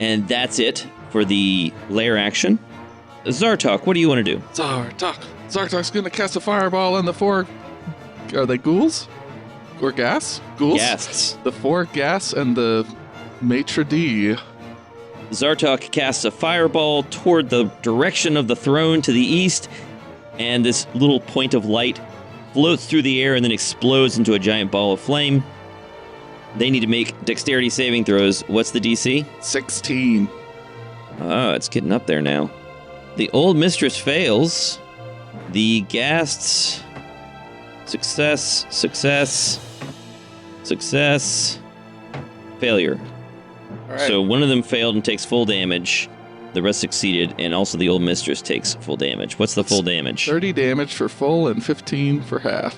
Speaker 2: And that's it for the lair action. Zartok, what do you want to do?
Speaker 6: Zartok's gonna cast a fireball on the 4... Are they ghouls? Or gas? Ghouls?
Speaker 2: Ghasts.
Speaker 6: The 4 gas and the maitre d'.
Speaker 2: Zartok casts a fireball toward the direction of the throne to the east, and this little point of light floats through the air and then explodes into a giant ball of flame. They need to make dexterity saving throws. What's the DC?
Speaker 6: 16.
Speaker 2: Oh, it's getting up there now. The old mistress fails. The ghasts... Success, failure.
Speaker 6: All right.
Speaker 2: So one of them failed and takes full damage. The rest succeeded, and also the old mistress takes full damage. What's the full damage?
Speaker 6: 30 damage for full and 15 for half.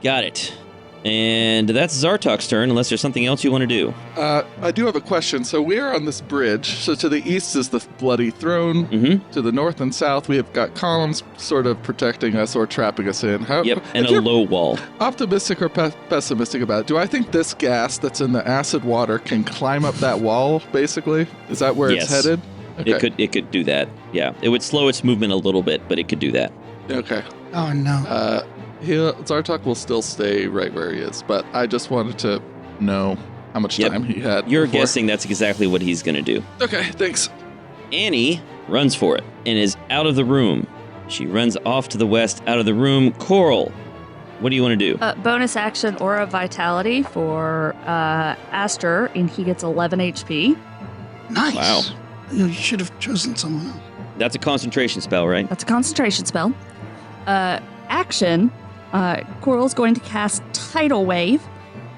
Speaker 2: Got it. And that's Zartok's turn, unless there's something else you want to do.
Speaker 6: I do have a question. So we're on this bridge. So to the east is the bloody throne.
Speaker 2: Mm-hmm.
Speaker 6: To the north and south, we have got columns sort of protecting us or trapping us in.
Speaker 2: Yep, and
Speaker 6: if
Speaker 2: a
Speaker 6: you're
Speaker 2: low wall.
Speaker 6: optimistic or pessimistic about it, do I think this gas that's in the acid water can climb up that wall, basically? Is that where
Speaker 2: Yes.
Speaker 6: it's headed? Okay.
Speaker 2: It could do that. Yeah, it would slow its movement a little bit, but it could do that.
Speaker 6: Okay.
Speaker 1: Oh, no.
Speaker 6: Zartok will still stay right where he is, but I just wanted to know how much
Speaker 2: Yep.
Speaker 6: time he had.
Speaker 2: You're
Speaker 6: before.
Speaker 2: guessing that's exactly what he's going to do.
Speaker 6: Okay, thanks.
Speaker 2: Annie runs for it and is out of the room. She runs off to the west, out of the room. Coral, what do you want to do?
Speaker 5: Bonus action Aura Vitality for Aster, and he gets 11 HP.
Speaker 1: Nice.
Speaker 2: Wow.
Speaker 1: You should have chosen someone else.
Speaker 2: That's a concentration spell, right?
Speaker 5: That's a concentration spell. Action, Coral's going to cast Tidal Wave,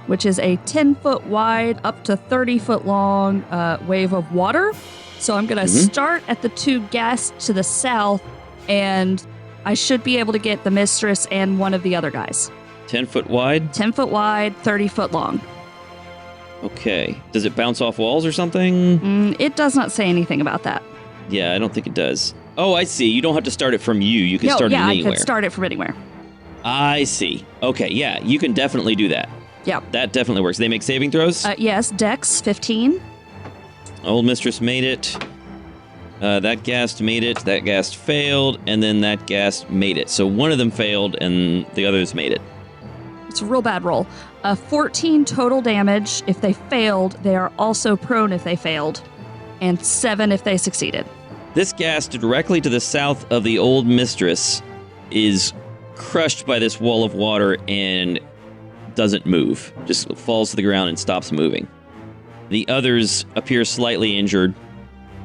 Speaker 5: which is a 10-foot wide, up to 30-foot long wave of water. So I'm going to start at the two ghasts to the south, and I should be able to get the Mistress and one of the other guys.
Speaker 2: 10-foot wide?
Speaker 5: 10-foot wide, 30-foot long.
Speaker 2: Okay. Does it bounce off walls or something?
Speaker 5: It does not say anything about that.
Speaker 2: Yeah, I don't think it does. Oh, I see. You don't have to start it from you. You can start it anywhere.
Speaker 5: I could start it from anywhere.
Speaker 2: I see. Okay, yeah, you can definitely do that.
Speaker 5: Yeah.
Speaker 2: That definitely works. They make saving throws?
Speaker 5: Yes, Dex 15.
Speaker 2: Old Mistress made it. That ghast made it. That ghast failed. And then that ghast made it. So one of them failed and the others made it.
Speaker 5: It's a real bad roll. 14 total damage if they failed. They are also prone if they failed. And 7 if they succeeded.
Speaker 2: This ghast directly to the south of the Old Mistress is crushed by this wall of water and doesn't move. Just falls to the ground and stops moving. The others appear slightly injured.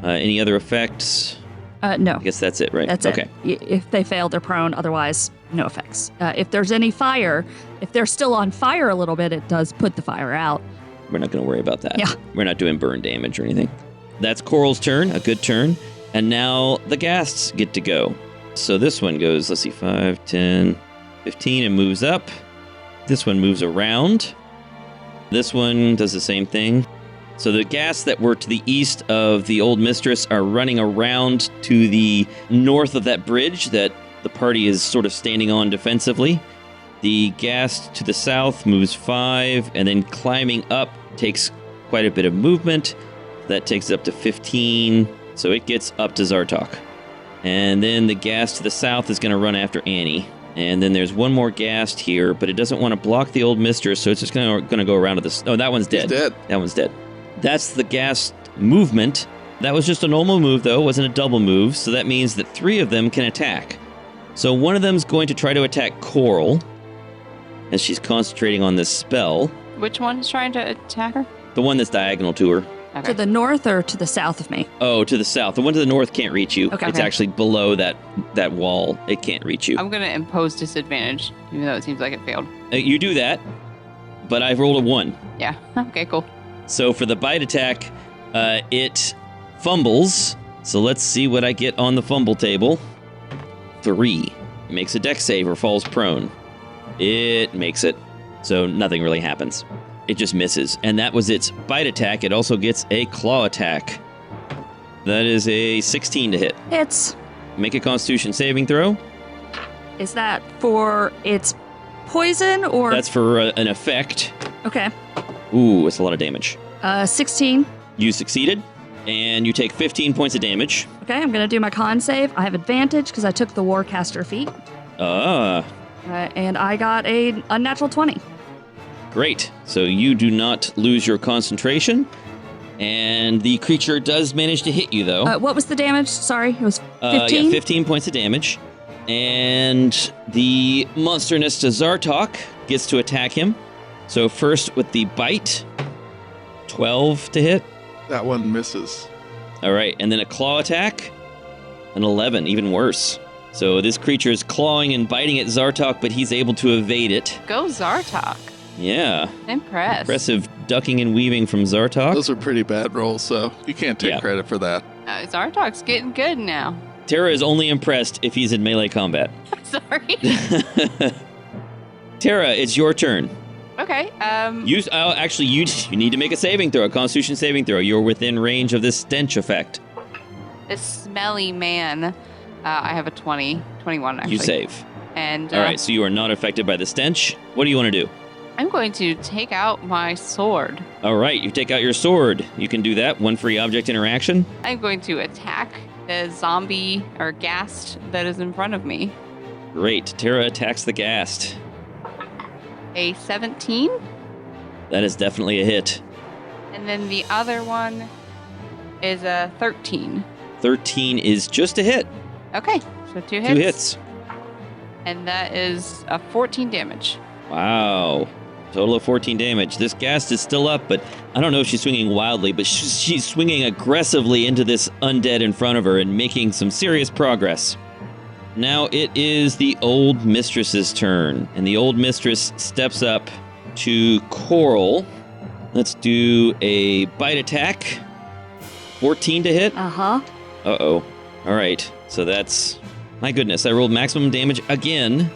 Speaker 2: Any other effects?
Speaker 5: No.
Speaker 2: I guess that's it, right?
Speaker 5: That's
Speaker 2: okay.
Speaker 5: it. If they fail, they're prone. Otherwise, no effects. If there's any fire, if they're still on fire a little bit, it does put the fire out.
Speaker 2: We're not going to worry about that.
Speaker 5: Yeah.
Speaker 2: We're not doing burn damage or anything. That's Coral's turn, a good turn. And now the ghasts get to go. So this one goes, let's see, 5, 10, 15, and moves up. This one moves around. This one does the same thing. So the ghasts that were to the east of the Old Mistress are running around to the north of that bridge that the party is sort of standing on defensively. The ghast to the south moves 5, and then climbing up takes quite a bit of movement. That takes it up to 15, so it gets up to Zartok. And then the ghast to the south is going to run after Annie. And then there's one more ghast here, but it doesn't want to block the Old Mistress, so it's just going to go around to this. Oh, that one's dead.
Speaker 6: He's dead.
Speaker 2: That one's dead. That's the ghast movement. That was just a normal move, though. It wasn't a double move, so that means that 3 of them can attack. So one of them's going to try to attack Coral, as she's concentrating on this spell.
Speaker 4: Which one's trying to attack her?
Speaker 2: The one that's diagonal to her.
Speaker 4: Okay.
Speaker 5: To the north or to the south of me?
Speaker 2: Oh, to the south. The one to the north can't reach you.
Speaker 5: Okay.
Speaker 2: It's actually below that wall. It can't reach you.
Speaker 4: I'm going to impose disadvantage, even though it seems like it failed.
Speaker 2: You do that, but I've rolled a 1.
Speaker 4: Yeah. Okay, cool.
Speaker 2: So for the bite attack, it fumbles. So let's see what I get on the fumble table. 3. It makes a dex save or falls prone. It makes it. So nothing really happens. It just misses. And that was its bite attack. It also gets a claw attack. That is a 16 to hit.
Speaker 5: Hits.
Speaker 2: Make a Constitution saving throw.
Speaker 5: Is that for its poison or?
Speaker 2: That's for an effect.
Speaker 5: Okay.
Speaker 2: Ooh, it's a lot of damage.
Speaker 5: 16.
Speaker 2: You succeeded, and you take 15 points of damage.
Speaker 5: Okay, I'm going to do my con save. I have advantage because I took the Warcaster feat. And I got a unnatural 20.
Speaker 2: Great. So you do not lose your concentration, and the creature does manage to hit you, though.
Speaker 5: What was the damage? Sorry, it was 15?
Speaker 2: Yeah, 15 points of damage. And the monster next to Zartok gets to attack him. So first with the bite, 12 to hit.
Speaker 6: That one misses.
Speaker 2: All right, and then a claw attack, an 11, even worse. So this creature is clawing and biting at Zartok, but he's able to evade it.
Speaker 4: Go Zartok.
Speaker 2: Yeah.
Speaker 4: Impressed.
Speaker 2: Impressive ducking and weaving from Zartok.
Speaker 6: Those are pretty bad rolls, so you can't take credit for that.
Speaker 4: Zartok's getting good now.
Speaker 2: Terra is only impressed if he's in melee combat.
Speaker 4: Sorry.
Speaker 2: Terra, it's your turn.
Speaker 4: Okay.
Speaker 2: You need to make a saving throw, a Constitution saving throw. You're within range of this stench effect.
Speaker 4: This smelly man. I have a 21 actually.
Speaker 2: You save.
Speaker 4: And
Speaker 2: all right, so you are not affected by the stench. What do you want to do?
Speaker 4: I'm going to take out my sword.
Speaker 2: All right, you take out your sword. You can do that. 1 free object interaction.
Speaker 4: I'm going to attack the zombie or ghast that is in front of me.
Speaker 2: Great. Terra attacks the ghast.
Speaker 4: A 17.
Speaker 2: That is definitely a hit.
Speaker 4: And then the other one is a 13.
Speaker 2: 13 is just a hit.
Speaker 4: Okay, so 2 hits.
Speaker 2: 2 hits.
Speaker 4: And that is a 14 damage.
Speaker 2: Wow. Total of 14 damage. This ghast is still up, but I don't know if she's swinging wildly, but she's swinging aggressively into this undead in front of her and making some serious progress. Now it is the old mistress's turn, and the old mistress steps up to Coral. Let's do a bite attack. 14 to hit.
Speaker 5: Uh-huh.
Speaker 2: Uh-oh. All right, so that's... My goodness, I rolled maximum damage again.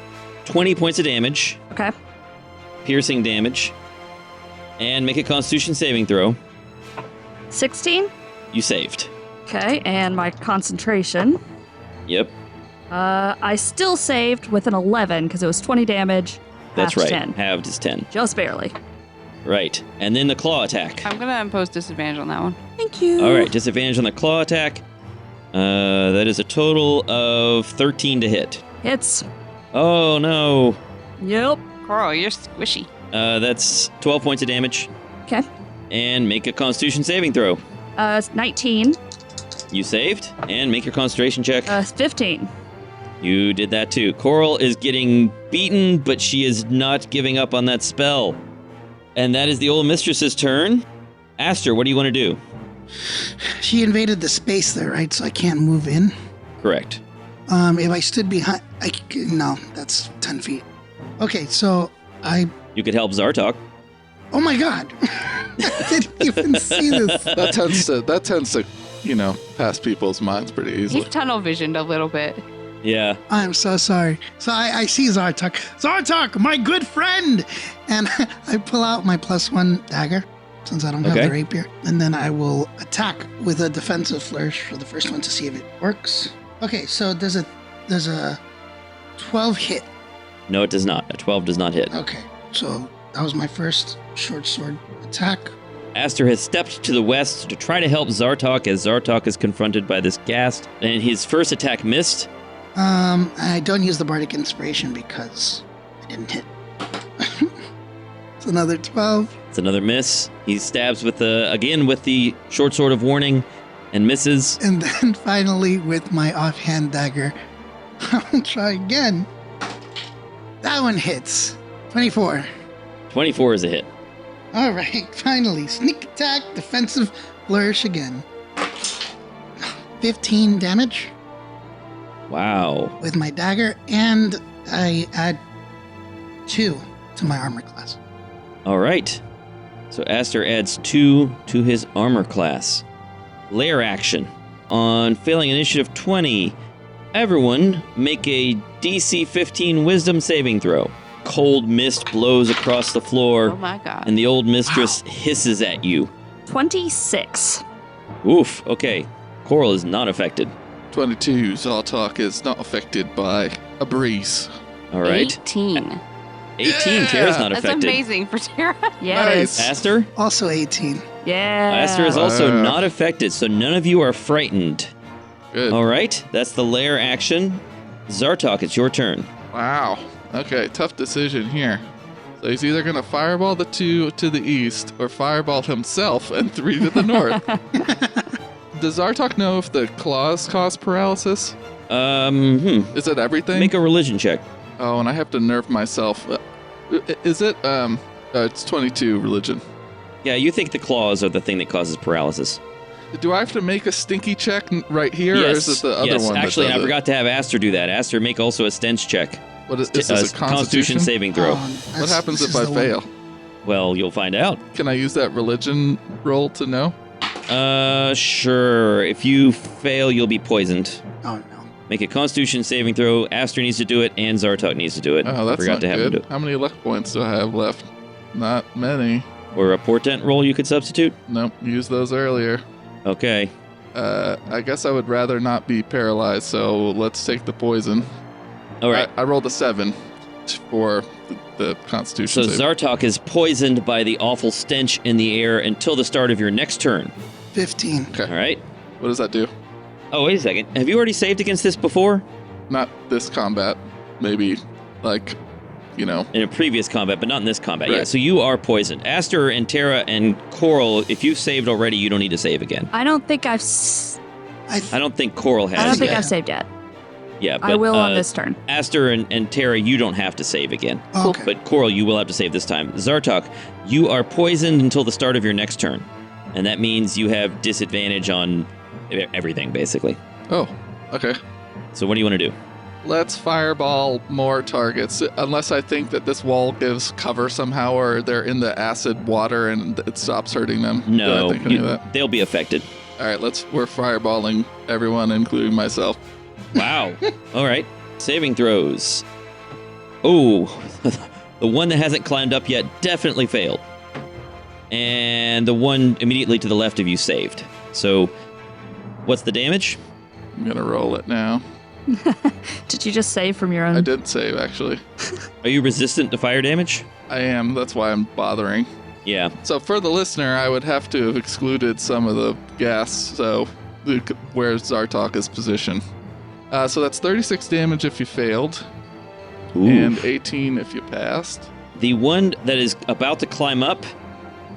Speaker 2: 20 points of damage.
Speaker 5: Okay.
Speaker 2: Piercing damage. And make a Constitution saving throw.
Speaker 5: 16.
Speaker 2: You saved.
Speaker 5: Okay, and my concentration.
Speaker 2: Yep,
Speaker 5: I still saved with an 11 because it was 20 damage.
Speaker 2: that's
Speaker 5: half
Speaker 2: right.
Speaker 5: 10.
Speaker 2: Halved is 10.
Speaker 5: Just barely.
Speaker 2: Right, and then the claw attack.
Speaker 4: I'm gonna impose disadvantage on that one.
Speaker 5: Thank you.
Speaker 2: All right, disadvantage on the claw attack. That is a total of 13 to hit.
Speaker 5: Hits.
Speaker 2: Oh, no.
Speaker 5: Yep.
Speaker 4: Coral, you're squishy.
Speaker 2: That's 12 points of damage.
Speaker 5: Okay.
Speaker 2: And make a Constitution saving throw.
Speaker 5: 19.
Speaker 2: You saved, and make your concentration check.
Speaker 5: 15.
Speaker 2: You did that too. Coral is getting beaten, but she is not giving up on that spell. And that is the old mistress's turn. Aster, what do you want to do?
Speaker 1: She invaded the space there, right? So I can't move in.
Speaker 2: Correct.
Speaker 1: If I stood behind, no, that's 10 feet. Okay, so
Speaker 2: You could help Zartok.
Speaker 1: oh my God, I didn't even see this.
Speaker 6: That tends to, pass people's minds pretty easily.
Speaker 4: He's tunnel visioned a little bit.
Speaker 2: Yeah.
Speaker 1: I'm so sorry. So I see Zartok. Zartok, my good friend! And I pull out my +1 dagger, since I don't have
Speaker 2: Okay.
Speaker 1: the rapier. And then I will attack with a defensive flourish for the first one to see if it works. Okay, so there's a 12 hit.
Speaker 2: No, it does not. A 12 does not hit.
Speaker 1: Okay, so that was my first short sword attack.
Speaker 2: Aster has stepped to the west to try to help Zartok as Zartok is confronted by this ghast. And his first attack missed.
Speaker 1: I don't use the Bardic Inspiration because I didn't hit. It's another 12.
Speaker 2: It's another miss. He stabs with the short sword of warning and misses.
Speaker 1: And then finally, with my offhand dagger, I'll try again. That one hits. 24.
Speaker 2: 24 is a hit.
Speaker 1: All right, finally. Sneak attack, defensive flourish again. 15 damage
Speaker 2: Wow.
Speaker 1: with my dagger, and I add 2 to my armor class.
Speaker 2: All right. So Aster adds 2 to his armor class. Lair action. On failing initiative 20, everyone make a DC 15 wisdom saving throw. Cold mist blows across the floor,
Speaker 4: Oh my god.
Speaker 2: and the old mistress hisses at you.
Speaker 5: 26.
Speaker 2: Oof, okay. Coral is not affected.
Speaker 6: 22, Zartok is not affected by a breeze.
Speaker 2: All right.
Speaker 4: 18.
Speaker 2: 18, Tara's not
Speaker 4: That's
Speaker 2: affected.
Speaker 4: amazing for Tara.
Speaker 5: Yeah, it
Speaker 6: Nice.
Speaker 5: is.
Speaker 2: Aster?
Speaker 1: Also 18.
Speaker 5: Yeah.
Speaker 2: Aster is also
Speaker 6: Wow.
Speaker 2: not affected, so none of you are frightened.
Speaker 6: Good.
Speaker 2: All right, that's the lair action. Zartok, it's your turn.
Speaker 6: Wow. Okay, tough decision here. So he's either going to fireball the 2 to the east or fireball himself and 3 to the north. Does Zartok know if the claws cause paralysis? Is it everything?
Speaker 2: Make a religion check.
Speaker 6: Oh, and I have to nerf myself. Is it? It's 22 religion.
Speaker 2: Yeah, you think the claws are the thing that causes paralysis.
Speaker 6: Do I have to make a stinky check right here, or is it the other one?
Speaker 2: Actually,
Speaker 6: that
Speaker 2: I
Speaker 6: does it?
Speaker 2: forgot to have Aster do that. Aster, make also a stench check.
Speaker 6: What is this? A constitution?
Speaker 2: saving throw.
Speaker 6: What happens if I fail?
Speaker 2: Well, you'll find out.
Speaker 6: Can I use that religion roll to know?
Speaker 2: Sure. If you fail, you'll be poisoned.
Speaker 1: Oh, no.
Speaker 2: Make a Constitution saving throw. Aster needs to do it, and Zartok needs to do it.
Speaker 6: Oh, that's
Speaker 2: Forgot
Speaker 6: not
Speaker 2: to have him do
Speaker 6: good. How many luck points do I have left? Not many.
Speaker 2: it. Or a portent roll you could substitute.
Speaker 6: Nope, used those earlier.
Speaker 2: Okay.
Speaker 6: I guess I would rather not be paralyzed, so let's take the poison.
Speaker 2: All right.
Speaker 6: I rolled a 7 for the Constitution
Speaker 2: So
Speaker 6: save.
Speaker 2: Zartok is poisoned by the awful stench in the air until the start of your next turn.
Speaker 1: 15.
Speaker 6: Okay.
Speaker 2: All right.
Speaker 6: What does that do?
Speaker 2: Oh, wait a second. Have you already saved against this before?
Speaker 6: Not this combat. Maybe, like,
Speaker 2: In a previous combat, but not in this combat. Yeah,
Speaker 6: Right.
Speaker 2: so you are poisoned. Aster and Tara and Coral, if you've saved already, you don't need to save again.
Speaker 5: I don't think I've.
Speaker 1: I
Speaker 2: I don't think Coral
Speaker 5: I don't
Speaker 2: has
Speaker 5: think
Speaker 2: yet.
Speaker 5: I've saved yet.
Speaker 2: Yeah, but,
Speaker 5: I will on this turn.
Speaker 2: Aster and Tara, you don't have to save again.
Speaker 1: Oh, okay.
Speaker 2: But Coral, you will have to save this time. Zartok, you are poisoned until the start of your next turn. And that means you have disadvantage on everything, basically.
Speaker 6: Oh, okay.
Speaker 2: So what do you want to do?
Speaker 6: Let's fireball more targets, unless I think that this wall gives cover somehow, or they're in the acid water and it stops hurting them.
Speaker 2: No,
Speaker 6: Do I think any of that?
Speaker 2: they'll be affected.
Speaker 6: All right, we're fireballing everyone, including myself.
Speaker 2: Wow. All right. Saving throws. Oh, the one that hasn't climbed up yet definitely failed. And the one immediately to the left of you saved. So, what's the damage?
Speaker 6: I'm going to roll it now.
Speaker 5: Did you just save from your own?
Speaker 6: I did save, actually.
Speaker 2: Are you resistant to fire damage?
Speaker 6: I am. That's why I'm bothering.
Speaker 2: Yeah.
Speaker 6: So for the listener, I would have to have excluded some of the gas, so where Zartok is positioned. So that's 36 damage if you failed,
Speaker 2: Ooh.
Speaker 6: and 18 if you passed.
Speaker 2: The one that is about to climb up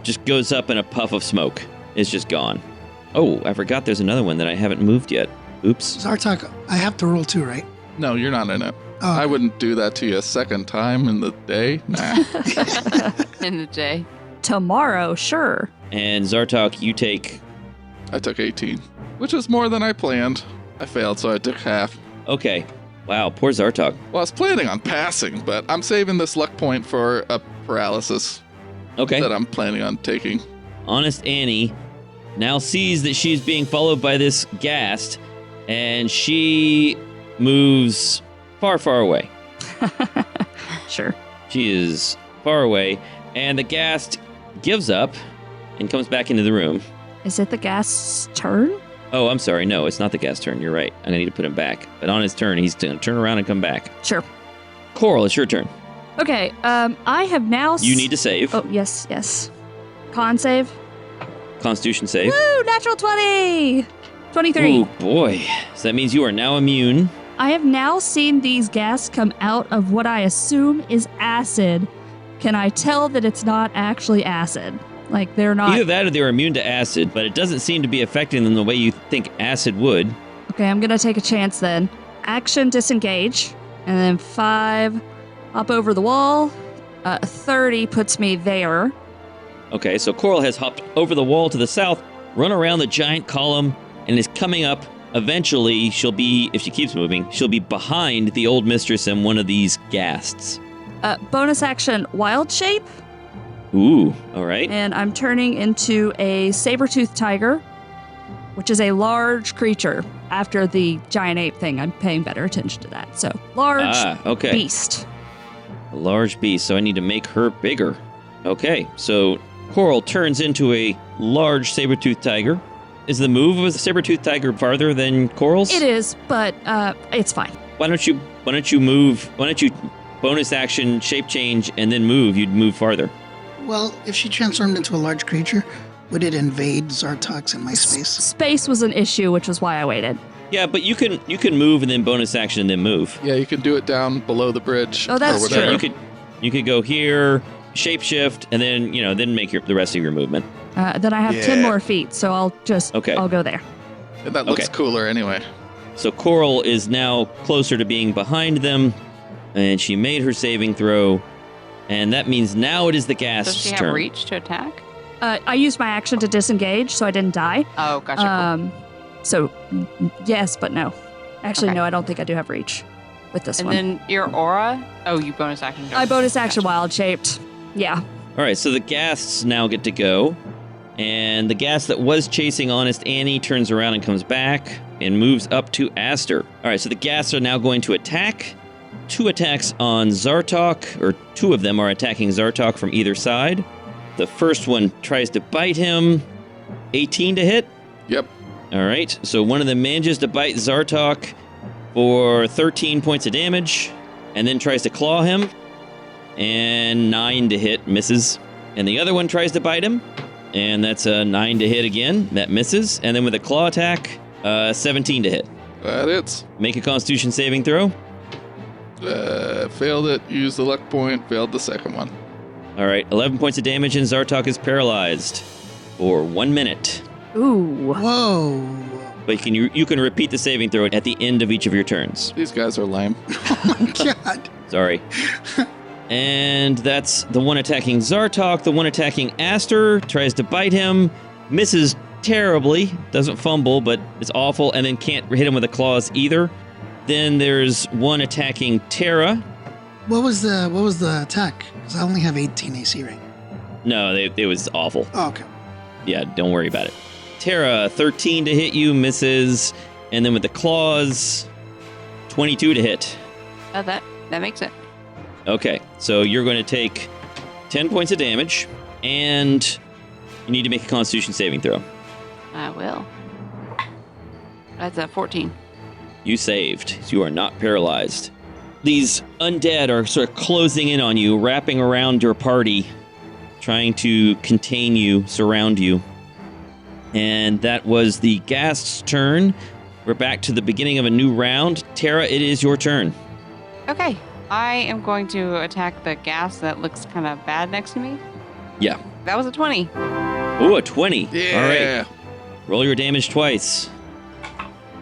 Speaker 2: just goes up in a puff of smoke. It's just gone. Oh, I forgot there's another one that I haven't moved yet. Oops.
Speaker 1: Zartok, I have to roll 2, right?
Speaker 6: No, you're not in it.
Speaker 1: Oh,
Speaker 6: I wouldn't do that to you a second time in the day. Nah.
Speaker 4: In the day.
Speaker 5: Tomorrow, sure.
Speaker 2: And Zartok, you take...
Speaker 6: I took 18, which is more than I planned. I failed, so I took half.
Speaker 2: Okay. Wow, poor Zartok.
Speaker 6: Well, I was planning on passing, but I'm saving this luck point for a paralysis
Speaker 2: Okay.
Speaker 6: that I'm planning on taking.
Speaker 2: Honest Annie now sees that she's being followed by this ghast, and she moves far, far away.
Speaker 5: Sure.
Speaker 2: She is far away, and the ghast gives up and comes back into the room.
Speaker 5: Is it the ghast's turn?
Speaker 2: Oh, I'm sorry. No, it's not the ghast's turn. You're right. I'm going to need to put him back. But on his turn, he's going to turn around and come back.
Speaker 5: Sure.
Speaker 2: Coral, it's your turn.
Speaker 5: Okay, I have now...
Speaker 2: You need to save.
Speaker 5: Oh, yes. Con save.
Speaker 2: Constitution save.
Speaker 5: Woo, natural 20! 23.
Speaker 2: Oh, boy. So that means you are now immune.
Speaker 5: I have now seen these gas come out of what I assume is acid. Can I tell that it's not actually acid? Like, they're not...
Speaker 2: Either that or they're immune to acid, but it doesn't seem to be affecting them the way you think acid would.
Speaker 5: Okay, I'm gonna take a chance then. Action, disengage. And then 5, hop over the wall. 30 puts me there.
Speaker 2: Okay, so Coral has hopped over the wall to the south, run around the giant column, and is coming up. Eventually, she'll be, if she keeps moving, she'll be behind the old mistress and one of these ghasts.
Speaker 5: Bonus action, wild shape.
Speaker 2: Ooh, all right.
Speaker 5: And I'm turning into a saber-toothed tiger, which is a large creature. After the giant ape thing, I'm paying better attention to that. So, large
Speaker 2: okay.
Speaker 5: beast.
Speaker 2: A large beast, so I need to make her bigger. Okay, so Coral turns into a large saber-toothed tiger. Is the move of a saber-toothed tiger farther than Coral's?
Speaker 5: It is, but it's fine.
Speaker 2: Why don't you bonus action, shape change, and then move? You'd move farther.
Speaker 1: well, if she transformed into a large creature, would it invade Zartok's and my space?
Speaker 5: Space was an issue, which was why I waited.
Speaker 2: Yeah, but you can move and then bonus action and then move.
Speaker 6: Yeah, you can do it down below the bridge.
Speaker 5: Oh, that's
Speaker 6: or whatever.
Speaker 5: true.
Speaker 2: You could go here, shapeshift, and then make the rest of your movement.
Speaker 5: Then I have 10 more feet, so I'll go there.
Speaker 6: And that looks cooler anyway.
Speaker 2: So Coral is now closer to being behind them, and she made her saving throw, and that means now it is the ghast's
Speaker 4: Does she have
Speaker 2: turn.
Speaker 4: reach to attack?
Speaker 5: I used my action to disengage, so I didn't die.
Speaker 4: Oh, gotcha.
Speaker 5: So, yes, but no. Actually,
Speaker 4: Okay.
Speaker 5: no, I don't think I do have reach with this
Speaker 4: And
Speaker 5: one.
Speaker 4: then your aura? Oh, you bonus action.
Speaker 5: I bonus action
Speaker 4: Gotcha.
Speaker 5: wild shaped. Yeah.
Speaker 2: All right, so the ghasts now get to go, and the ghast that was chasing Honest Annie turns around and comes back and moves up to Aster. All right, so the ghasts are now going to attack. 2 attacks on Zartok, or 2 of them are attacking Zartok from either side. The first one tries to bite him. 18 to hit.
Speaker 6: Yep.
Speaker 2: All right, so one of them manages to bite Zartok for 13 points of damage, and then tries to claw him, and 9 to hit, misses. And the other one tries to bite him, and that's a 9 to hit again, that misses. And then with a claw attack, 17 to hit.
Speaker 6: That hits.
Speaker 2: Make a Constitution saving throw.
Speaker 6: Failed it. Used the luck point. Failed the second one.
Speaker 2: All right, 11 points of damage, and Zartok is paralyzed for 1 minute.
Speaker 5: Ooh.
Speaker 1: Whoa.
Speaker 2: But you can repeat the saving throw at the end of each of your turns.
Speaker 6: These guys are lame.
Speaker 1: Oh my god.
Speaker 2: Sorry. And that's the one attacking Zartok. The one attacking Aster tries to bite him, misses terribly, doesn't fumble, but it's awful, and then can't hit him with the claws either. Then there's one attacking Terra.
Speaker 8: What was the attack? Because I only have 18 AC right now.
Speaker 2: No, it was awful.
Speaker 8: Oh, okay.
Speaker 2: Yeah, don't worry about it. Terra, 13 to hit you, misses, and then with the claws, 22 to hit.
Speaker 4: That makes it.
Speaker 2: Okay, so you're going to take 10 points of damage, and you need to make a Constitution saving throw.
Speaker 4: I will. That's a 14.
Speaker 2: You saved. So you are not paralyzed. These undead are sort of closing in on you, wrapping around your party, trying to contain you, surround you. And that was the Ghast's turn. We're back to the beginning of a new round. Terra, it is your turn.
Speaker 4: Okay. I am going to attack the gas that looks kind of bad next to me.
Speaker 2: Yeah.
Speaker 4: That was a 20.
Speaker 2: Oh, a 20.
Speaker 6: Yeah.
Speaker 2: All right. Roll your damage twice.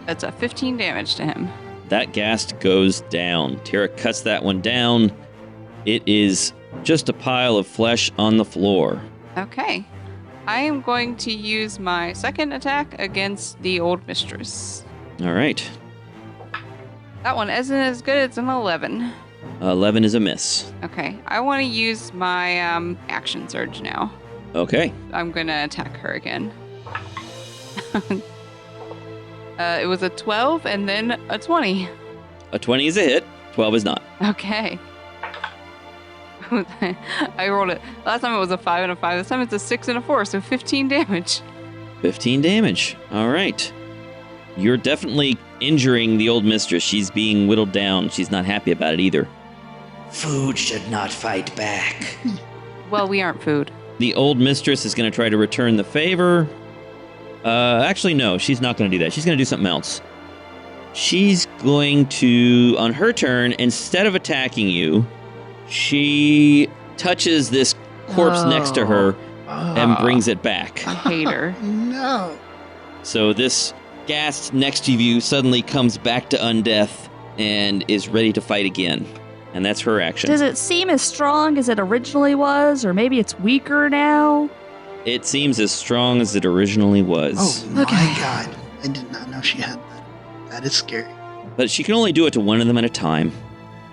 Speaker 4: That's a 15 damage to him.
Speaker 2: That ghast goes down. Terra cuts that one down. It is just a pile of flesh on the floor.
Speaker 4: Okay. I am going to use my second attack against the old mistress.
Speaker 2: All right.
Speaker 4: That one isn't as good. It's an 11.
Speaker 2: 11 is a miss.
Speaker 4: Okay. I want to use my action surge now.
Speaker 2: Okay.
Speaker 4: I'm going to attack her again. It was a 12 and then a 20.
Speaker 2: A 20 is a hit. 12 is not.
Speaker 4: Okay. I rolled it. Last time it was a 5 and a 5. This time it's a 6 and a 4, so 15 damage.
Speaker 2: 15 damage. All right. You're definitely injuring the old mistress. She's being whittled down. She's not happy about it either.
Speaker 7: Food should not fight back.
Speaker 4: Well, we aren't food.
Speaker 2: The old mistress is going to try to return the favor. Actually, no, she's not going to do that. She's going to do something else. She's going to, on her turn, instead of attacking you, she touches this corpse next to her and brings it back.
Speaker 4: I hate her.
Speaker 8: No.
Speaker 2: So this ghast next to you suddenly comes back to undeath and is ready to fight again. And that's her action.
Speaker 5: Does it seem as strong as it originally was, or maybe it's weaker now?
Speaker 2: It seems as strong as it originally was.
Speaker 8: Oh my
Speaker 5: Okay.
Speaker 8: god. I did not know she had that. That is scary.
Speaker 2: But she can only do it to one of them at a time.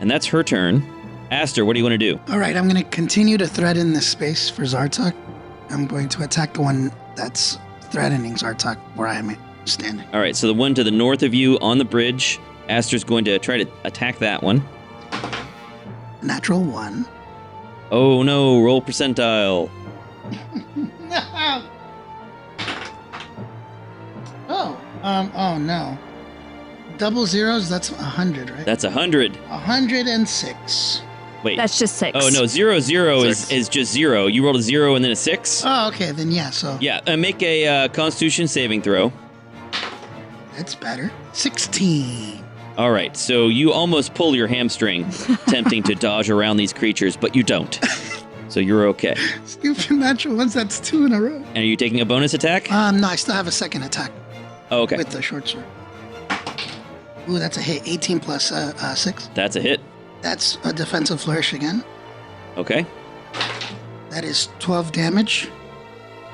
Speaker 2: And that's her turn. Aster, what do you want to do?
Speaker 8: All right, I'm going to continue to threaten this space for Zartok. I'm going to attack the one that's threatening Zartok where I am standing.
Speaker 2: All right, so the one to the north of you on the bridge, Aster's going to try to attack that one.
Speaker 8: Natural 1.
Speaker 2: Oh no, roll percentile.
Speaker 8: Oh no. Double zeros, that's 100, right?
Speaker 2: That's 100.
Speaker 8: 106.
Speaker 2: Wait.
Speaker 5: That's just 6.
Speaker 2: Oh no, 0 is
Speaker 6: Six.
Speaker 2: just 0. You rolled a 0 and then a 6?
Speaker 8: Oh, okay, then yeah, so
Speaker 2: Yeah, make a Constitution saving throw.
Speaker 8: that's better. 16.
Speaker 2: All right, so you almost pull your hamstring, attempting to dodge around these creatures, but you don't. So you're okay.
Speaker 8: Stupid natural ones, that's 2 in a row.
Speaker 2: And are you taking a bonus attack?
Speaker 8: No, I still have a second attack
Speaker 2: Oh, okay.
Speaker 8: with the short sword. Ooh, that's a hit. 18 plus 6.
Speaker 2: That's a hit.
Speaker 8: That's a defensive flourish again.
Speaker 2: Okay.
Speaker 8: That is 12 damage,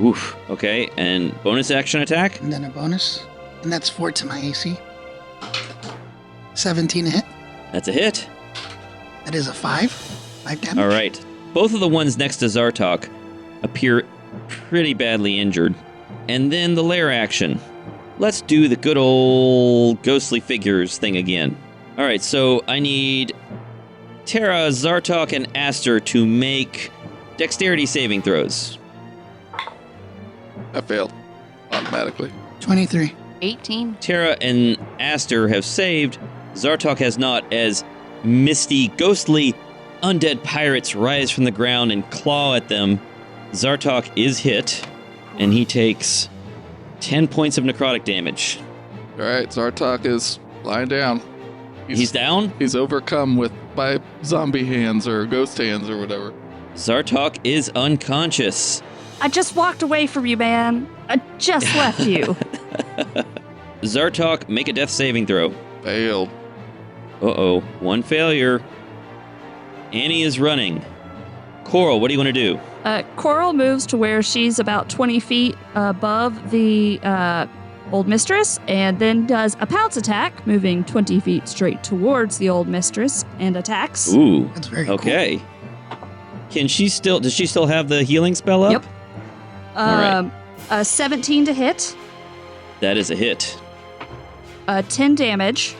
Speaker 2: Oof. Okay, and bonus action attack?
Speaker 8: and then a bonus. And that's 4 to my AC. 17 a hit.
Speaker 2: That's a hit.
Speaker 8: That is a 5. 5 damage.
Speaker 2: All right. Both of the ones next to Zartok appear pretty badly injured. And then the lair action. Let's do the good old ghostly figures thing again. All right, so I need Terra, Zartok, and Aster to make dexterity saving throws.
Speaker 6: I failed automatically.
Speaker 8: 23.
Speaker 4: 18.
Speaker 2: Terra and Aster have saved. Zartok has not, as misty, ghostly, undead pirates rise from the ground and claw at them. Zartok is hit, and he takes 10 points of necrotic damage.
Speaker 6: All right, Zartok is lying down.
Speaker 2: He's down.
Speaker 6: He's overcome by zombie hands or ghost hands or whatever.
Speaker 2: Zartok is unconscious.
Speaker 5: I just walked away from you, man. I just left you.
Speaker 2: Zartok, make a death saving throw.
Speaker 6: Failed.
Speaker 2: Uh-oh. One failure. Annie is running. Coral, what do you want to do?
Speaker 5: Coral moves to where she's about 20 feet above the old mistress, and then does a pounce attack, moving 20 feet straight towards the old mistress, and attacks.
Speaker 2: Ooh.
Speaker 8: That's very
Speaker 2: okay. Does she still have the healing spell up?
Speaker 5: Yep.
Speaker 2: All right.
Speaker 5: 17 to hit.
Speaker 2: That is a hit.
Speaker 5: 10 damage.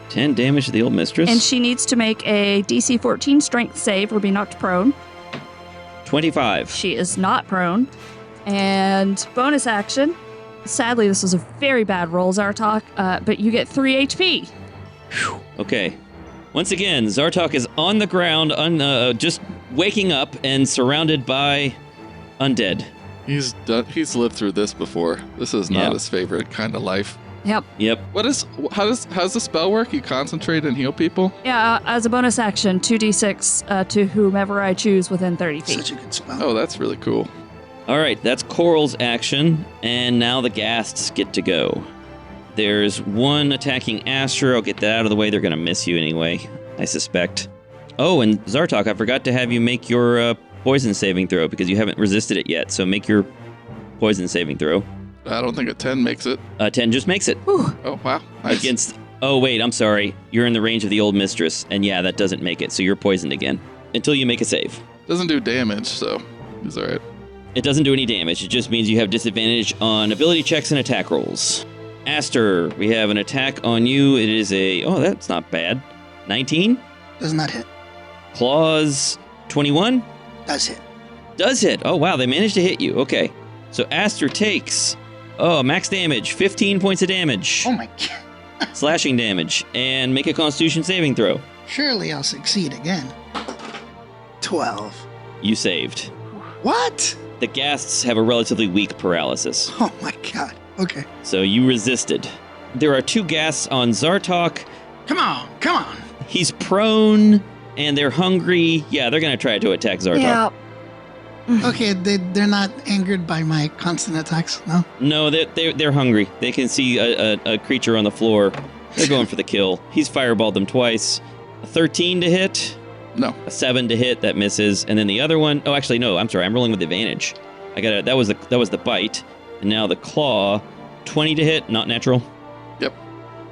Speaker 2: 10 damage to the old mistress.
Speaker 5: And she needs to make a DC 14 strength save or be knocked prone.
Speaker 2: 25.
Speaker 5: She is not prone. And bonus action. Sadly, this was a very bad roll, Zartok, but you get 3 HP.
Speaker 2: Okay. Once again, Zartok is on the ground, just waking up and surrounded by undead.
Speaker 6: He's lived through this before. This is not his favorite kind of life.
Speaker 5: Yep.
Speaker 6: How does the spell work? You concentrate and heal people?
Speaker 5: Yeah, as a bonus action, 2d6 to whomever I choose within 30 feet.
Speaker 8: Such a good spell.
Speaker 6: Oh, that's really cool.
Speaker 2: All right, that's Coral's action, and now the ghasts get to go. There's one attacking Astra. I'll get that out of the way. They're going to miss you anyway, I suspect. Oh, and Zartok, I forgot to have you make your poison saving throw because you haven't resisted it yet, so make your poison saving throw.
Speaker 6: I don't think a 10 makes it.
Speaker 2: 10 just makes it.
Speaker 5: Whew.
Speaker 6: Oh, wow. Nice.
Speaker 2: Against... Oh, wait, I'm sorry. You're in the range of the old mistress, and yeah, that doesn't make it, so you're poisoned again. Until you make a save.
Speaker 6: Doesn't do damage, so he's all right.
Speaker 2: It doesn't do any damage. It just means you have disadvantage on ability checks and attack rolls. Aster, we have an attack on you. It is a... Oh, that's not bad. 19?
Speaker 8: Does not hit.
Speaker 2: Claws, 21?
Speaker 8: Does hit.
Speaker 2: Does hit. Oh, wow, they managed to hit you. Okay. So Aster takes... Oh, max damage. 15 points of damage.
Speaker 8: Oh my god.
Speaker 2: Slashing damage. And make a Constitution saving throw.
Speaker 8: Surely I'll succeed again. 12.
Speaker 2: You saved.
Speaker 8: What?
Speaker 2: The ghasts have a relatively weak paralysis.
Speaker 8: Oh my god. Okay.
Speaker 2: So you resisted. There are 2 ghasts on Zartok.
Speaker 8: Come on.
Speaker 2: He's prone, and they're hungry. Yeah, they're going to try to attack Zartok.
Speaker 5: Yeah.
Speaker 8: Okay, they're not angered by my constant attacks, no?
Speaker 2: No, they're hungry. They can see a creature on the floor. They're going for the kill. He's fireballed them twice. A 13 to hit.
Speaker 6: No.
Speaker 2: A 7 to hit, that misses. And then the other one, oh, actually, no, I'm sorry. I'm rolling with advantage. That was the bite. And now the claw, 20 to hit, not natural.
Speaker 6: Yep.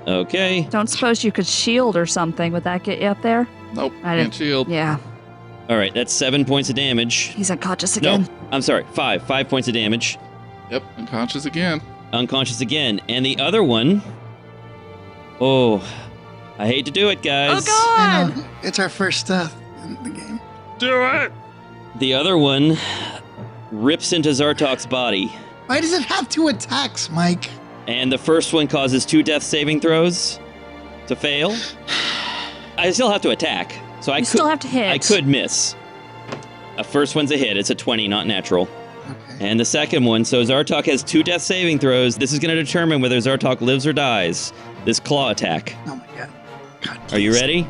Speaker 2: Okay.
Speaker 5: Don't suppose you could shield or something. Would that get you up there?
Speaker 6: Nope.
Speaker 5: I
Speaker 6: Can't shield.
Speaker 5: Yeah.
Speaker 2: All right, that's 7 points of damage.
Speaker 5: He's unconscious again.
Speaker 2: No, I'm sorry, 5 points of damage.
Speaker 6: Yep. Unconscious again.
Speaker 2: Unconscious again. And the other one, oh, I hate to do it, guys.
Speaker 5: Oh,
Speaker 8: I
Speaker 5: God!
Speaker 8: know. It's our first in the game.
Speaker 6: Do it!
Speaker 2: The other one rips into Zartok's body.
Speaker 8: Why does it have 2 attacks, Mike?
Speaker 2: And the first one causes 2 death saving throws to fail. I still have to attack. So I
Speaker 5: still have to hit.
Speaker 2: I could miss. A first one's a hit. It's a 20, not natural.
Speaker 8: Okay.
Speaker 2: And the second one, so Zartok has 2 death saving throws. This is going to determine whether Zartok lives or dies. This claw attack.
Speaker 8: Oh my god. God,
Speaker 2: Are you
Speaker 8: please.
Speaker 2: ready?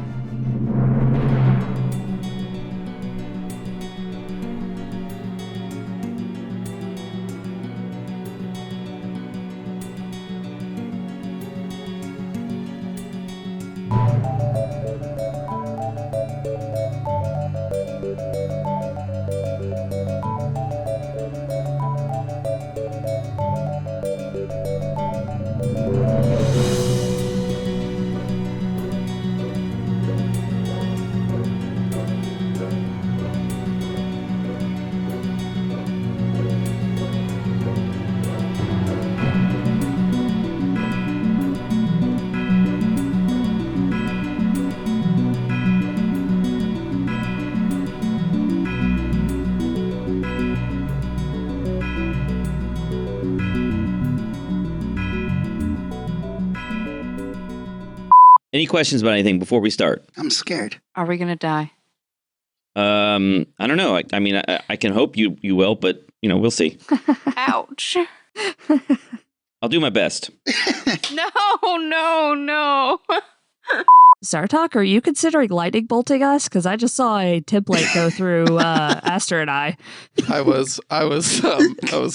Speaker 2: Any questions about anything before we start?
Speaker 8: I'm scared.
Speaker 4: Are we gonna die?
Speaker 2: I don't know. I mean, I can hope you will, but, we'll see.
Speaker 4: Ouch.
Speaker 2: I'll do my best.
Speaker 4: No.
Speaker 5: Zartok, are you considering lightning bolting us? Because I just saw a template go through Aster and I.
Speaker 6: I was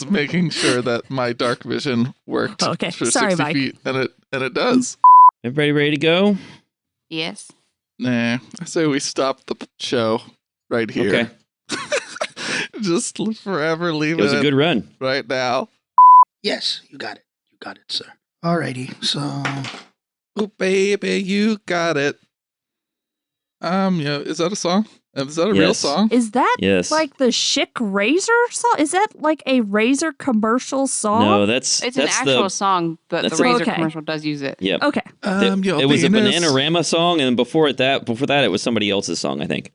Speaker 6: making sure that my dark vision worked
Speaker 5: Okay,
Speaker 6: for
Speaker 5: sorry,
Speaker 6: 60
Speaker 5: Mike.
Speaker 6: feet, and it does.
Speaker 2: Everybody ready to go?
Speaker 4: Yes.
Speaker 6: Nah, I say we stop the show right here.
Speaker 2: Okay.
Speaker 6: Just forever leave
Speaker 2: It was a good run.
Speaker 6: right now.
Speaker 8: Yes, you got it. You got it, sir. Alrighty, so
Speaker 6: Oh, baby, you got it. Is that a song? Is that a real
Speaker 2: Yes.
Speaker 6: song?
Speaker 5: Is that
Speaker 2: Yes.
Speaker 5: like the Schick Razor song? Is that like a Razor commercial song?
Speaker 2: No, that's
Speaker 4: It's an
Speaker 2: that's
Speaker 4: actual
Speaker 2: the
Speaker 4: song, but
Speaker 2: that's
Speaker 4: the
Speaker 2: a-
Speaker 4: Razor
Speaker 5: Okay.
Speaker 4: commercial does use it.
Speaker 2: Yep.
Speaker 5: Okay.
Speaker 2: It was a
Speaker 6: Venus.
Speaker 2: Bananarama song, and before that, it was somebody else's song, I think.